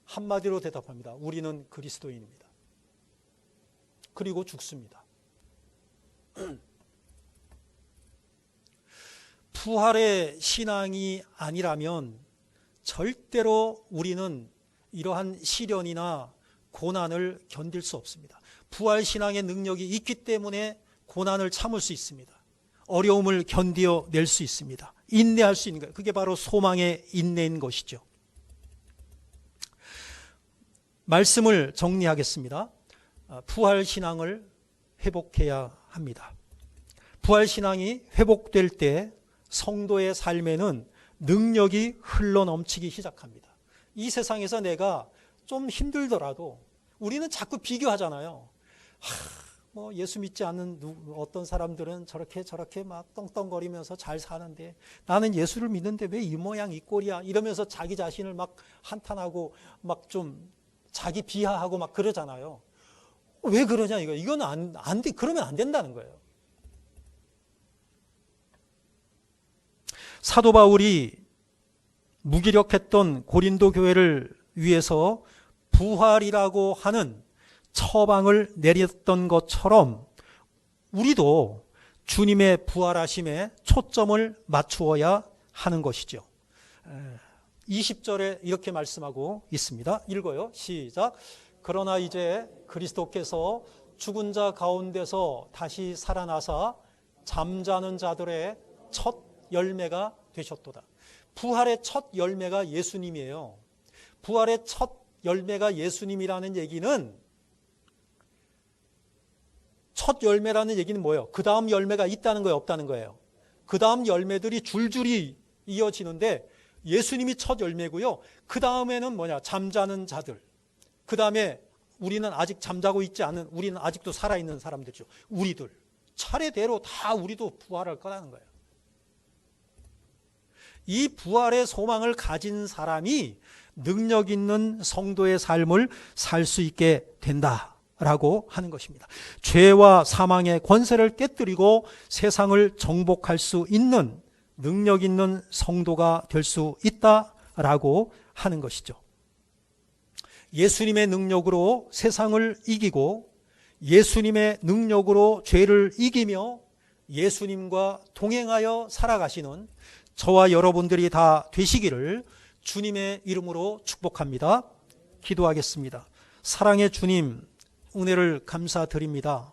한마디로 대답합니다. 우리는 그리스도인입니다. 그리고 죽습니다. 부활의 신앙이 아니라면 절대로 우리는 이러한 시련이나 고난을 견딜 수 없습니다. 부활 신앙의 능력이 있기 때문에 고난을 참을 수 있습니다. 어려움을 견디어낼 수 있습니다. 인내할 수 있는 거예요. 그게 바로 소망의 인내인 것이죠. 말씀을 정리하겠습니다. 부활 신앙을 회복해야 합니다. 부활 신앙이 회복될 때 성도의 삶에는 능력이 흘러넘치기 시작합니다. 이 세상에서 내가 좀 힘들더라도 우리는 자꾸 비교하잖아요. 뭐 예수 믿지 않는 어떤 사람들은 저렇게 막 떵떵거리면서 잘 사는데 나는 예수를 믿는데 왜 이 모양 이 꼴이야 이러면서 자기 자신을 막 한탄하고 막 좀 자기 비하하고 막 그러잖아요. 왜 그러냐 이건 안 돼. 그러면 안 된다는 거예요. 사도 바울이 무기력했던 고린도 교회를 위해서 부활이라고 하는 처방을 내렸던 것처럼 우리도 주님의 부활하심에 초점을 맞추어야 하는 것이죠. 20절에 이렇게 말씀하고 있습니다. 읽어요. 시작. 그러나 이제 그리스도께서 죽은 자 가운데서 다시 살아나사 잠자는 자들의 첫 열매가 되셨도다. 부활의 첫 열매가 예수님이에요. 부활의 첫 열매가 예수님이라는 얘기는 첫 열매라는 얘기는 뭐예요? 그 다음 열매가 있다는 거예요? 없다는 거예요? 그 다음 열매들이 줄줄이 이어지는데 예수님이 첫 열매고요. 그 다음에는 뭐냐? 잠자는 자들. 그 다음에 우리는 아직 잠자고 있지 않은, 우리는 아직도 살아있는 사람들이죠. 우리들. 차례대로 다 우리도 부활할 거라는 거예요. 이 부활의 소망을 가진 사람이 능력 있는 성도의 삶을 살 수 있게 된다라고 하는 것입니다. 죄와 사망의 권세를 깨뜨리고 세상을 정복할 수 있는 능력 있는 성도가 될 수 있다라고 하는 것이죠. 예수님의 능력으로 세상을 이기고 예수님의 능력으로 죄를 이기며 예수님과 동행하여 살아가시는 저와 여러분들이 다 되시기를 주님의 이름으로 축복합니다. 기도하겠습니다. 사랑의 주님, 은혜를 감사드립니다.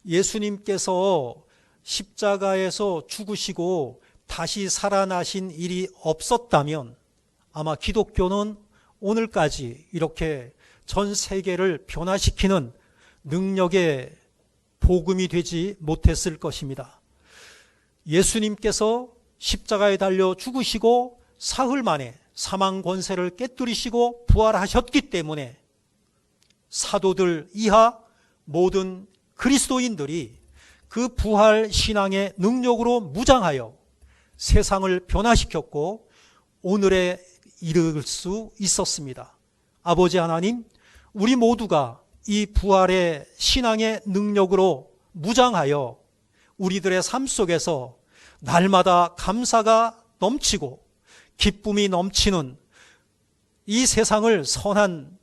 예수님께서 십자가에서 죽으시고 다시 살아나신 일이 없었다면 아마 기독교는 오늘까지 이렇게 전 세계를 변화시키는 능력의 복음이 되지 못했을 것입니다. 예수님께서 십자가에 달려 죽으시고 사흘 만에 사망 권세를 깨뜨리시고 부활하셨기 때문에 사도들 이하 모든 그리스도인들이 그 부활 신앙의 능력으로 무장하여 세상을 변화시켰고 오늘에 이를 수 있었습니다. 아버지 하나님, 우리 모두가 이 부활의 신앙의 능력으로 무장하여 우리들의 삶 속에서 날마다 감사가 넘치고 기쁨이 넘치는 이 세상을 선한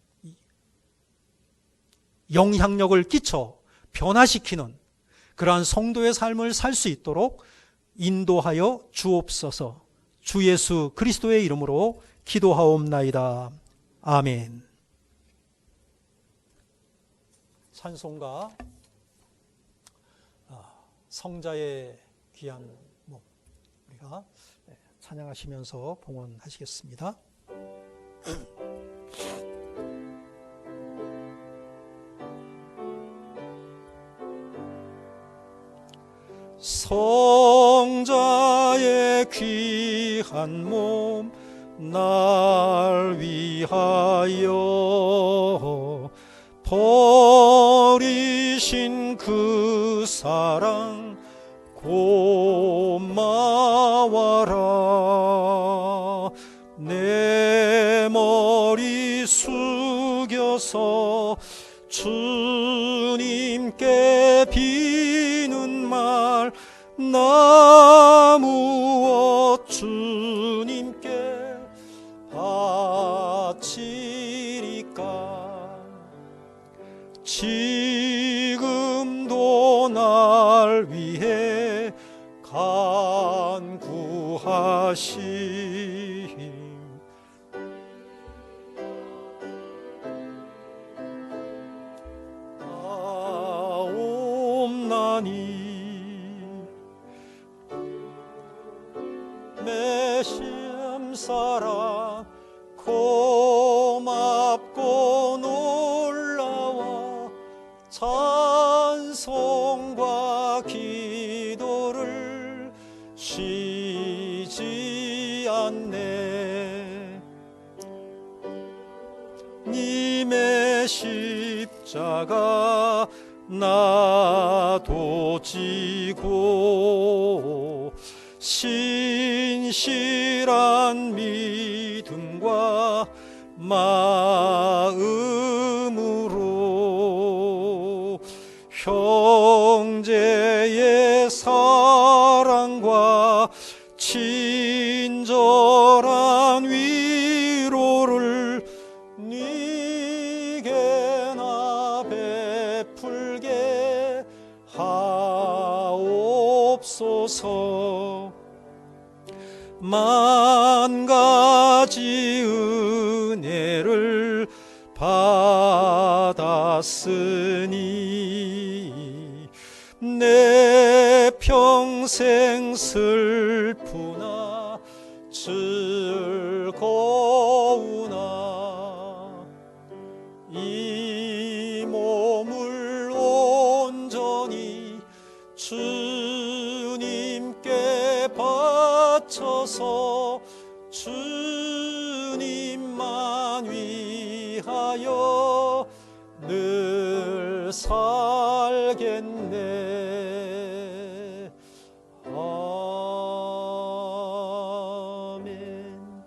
영향력을 끼쳐 변화시키는 그러한 성도의 삶을 살 수 있도록 인도하여 주옵소서. 주 예수 그리스도의 이름으로 기도하옵나이다. 아멘. 찬송가 성자의 귀한 몸 우리가 찬양하시면서 봉헌하시겠습니다. 성자의 귀한 몸 날 위하여 버리신 그 사랑 고마워라. 내 머리 숙여서 주님께 비는 말 나 무엇 주님께 바치리까. 지금도 날 위해 간구하심 나옵나니. 매심 사랑 고맙고 놀라워 찬송과 기도를 쉬지 않네. 님의 십자가 나도 지고 신실한 믿음과 마음으로 형제의 사랑과 친절한 위로를 네게나 베풀게 하옵소서. 만 가지 은혜를 받았으니 내 평생 슬프나 즐거우나 이 몸을 온전히 주님께 바쳐서 주님만 위하여 늘 살겠네. 아멘.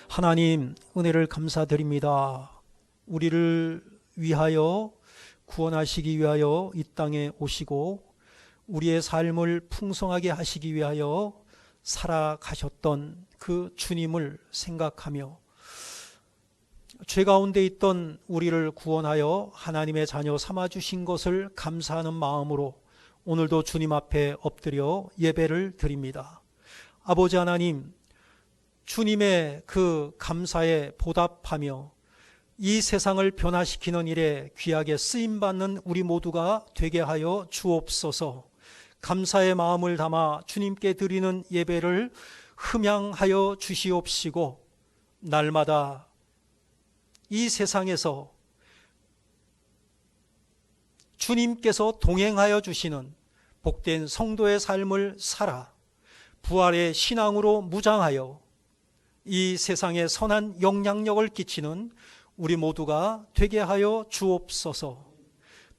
하나님, 은혜를 감사드립니다. 우리를 위하여 구원하시기 위하여 이 땅에 오시고 우리의 삶을 풍성하게 하시기 위하여 살아가셨던 그 주님을 생각하며 죄 가운데 있던 우리를 구원하여 하나님의 자녀 삼아주신 것을 감사하는 마음으로 오늘도 주님 앞에 엎드려 예배를 드립니다. 아버지 하나님, 주님의 그 감사에 보답하며 이 세상을 변화시키는 일에 귀하게 쓰임받는 우리 모두가 되게 하여 주옵소서. 감사의 마음을 담아 주님께 드리는 예배를 흠양하여 주시옵시고 날마다 이 세상에서 주님께서 동행하여 주시는 복된 성도의 삶을 살아 부활의 신앙으로 무장하여 이 세상에 선한 영향력을 끼치는 우리 모두가 되게 하여 주옵소서.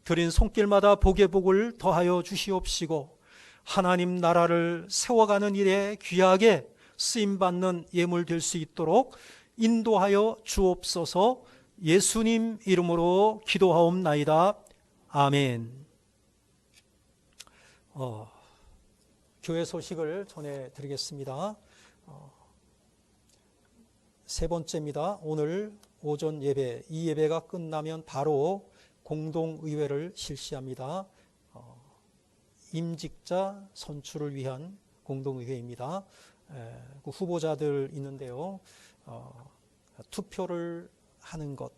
드린 손길마다 복의 복을 더하여 주시옵시고 하나님 나라를 세워가는 일에 귀하게 쓰임받는 예물 될 수 있도록 인도하여 주옵소서. 예수님 이름으로 기도하옵나이다. 아멘. 교회 소식을 전해드리겠습니다. 세 번째입니다. 오늘 오전 예배, 이 예배가 끝나면 바로 공동의회를 실시합니다. 임직자 선출을 위한 공동의회입니다. 그 후보자들 있는데요. 투표를 하는 것.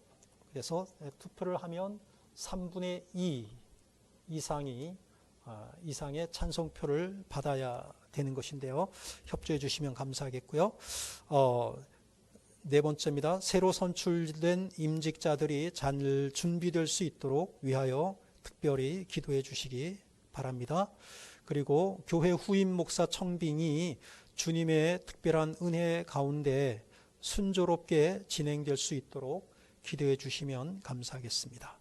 그래서 투표를 하면 3분의 2 이상의 찬성표를 받아야 되는 것인데요. 협조해 주시면 감사하겠고요. 네 번째입니다. 새로 선출된 임직자들이 잘 준비될 수 있도록 위하여 특별히 기도해 주시기 바랍니다. 그리고 교회 후임 목사 청빙이 주님의 특별한 은혜 가운데 순조롭게 진행될 수 있도록 기도해 주시면 감사하겠습니다.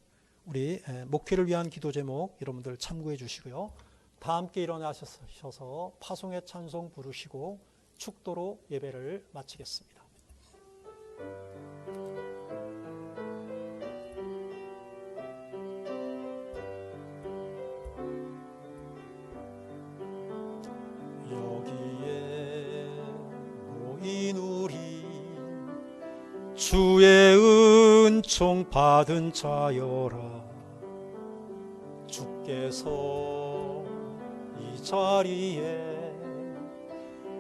우리 목회를 위한 기도 제목 여러분들 참고해 주시고요. 다 함께 일어나셔서 파송의 찬송 부르시고 축도로 예배를 마치겠습니다. 여기에 모인 우리 주의 은총 받은 자여라. 주께서 이 자리에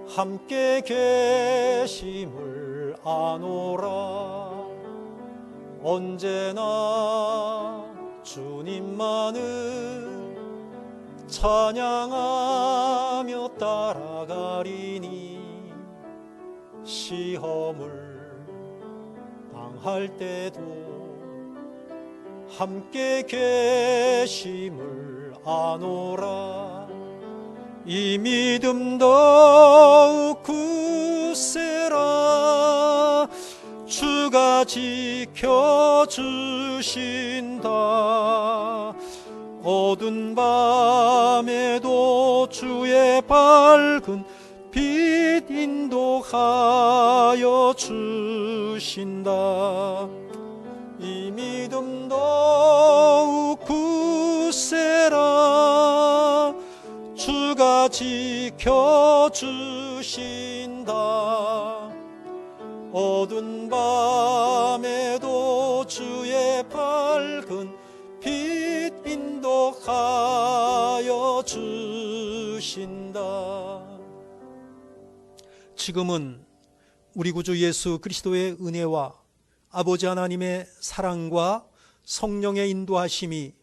함께 계심을 아노라. 언제나 주님만을 찬양하며 따라가리니 시험을 당할 때도 함께 계심을 아노라. 이 믿음 더욱 굳세라. 주가 지켜주신다. 어두운 밤에도 주의 밝은 빛 인도하여 주신다. 이 믿음 더욱 굳세라. 주가 지켜주신다. 어두운 밤에도 주의 밝은 빛 인도하여 주신다. 지금은 우리 구주 예수 그리스도의 은혜와 아버지 하나님의 사랑과 성령의 인도하심이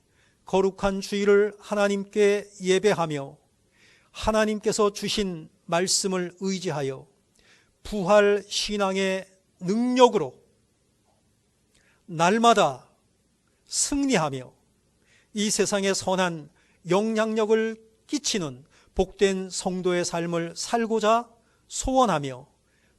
거룩한 주일을 하나님께 예배하며 하나님께서 주신 말씀을 의지하여 부활 신앙의 능력으로 날마다 승리하며 이 세상에 선한 영향력을 끼치는 복된 성도의 삶을 살고자 소원하며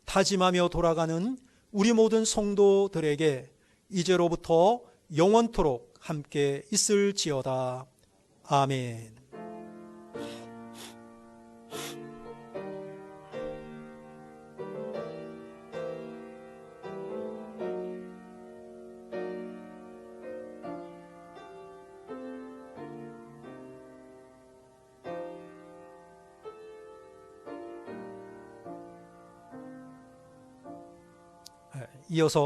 다짐하며 돌아가는 우리 모든 성도들에게 이제로부터 영원토록 함께 있을지어다. 아멘. 이어서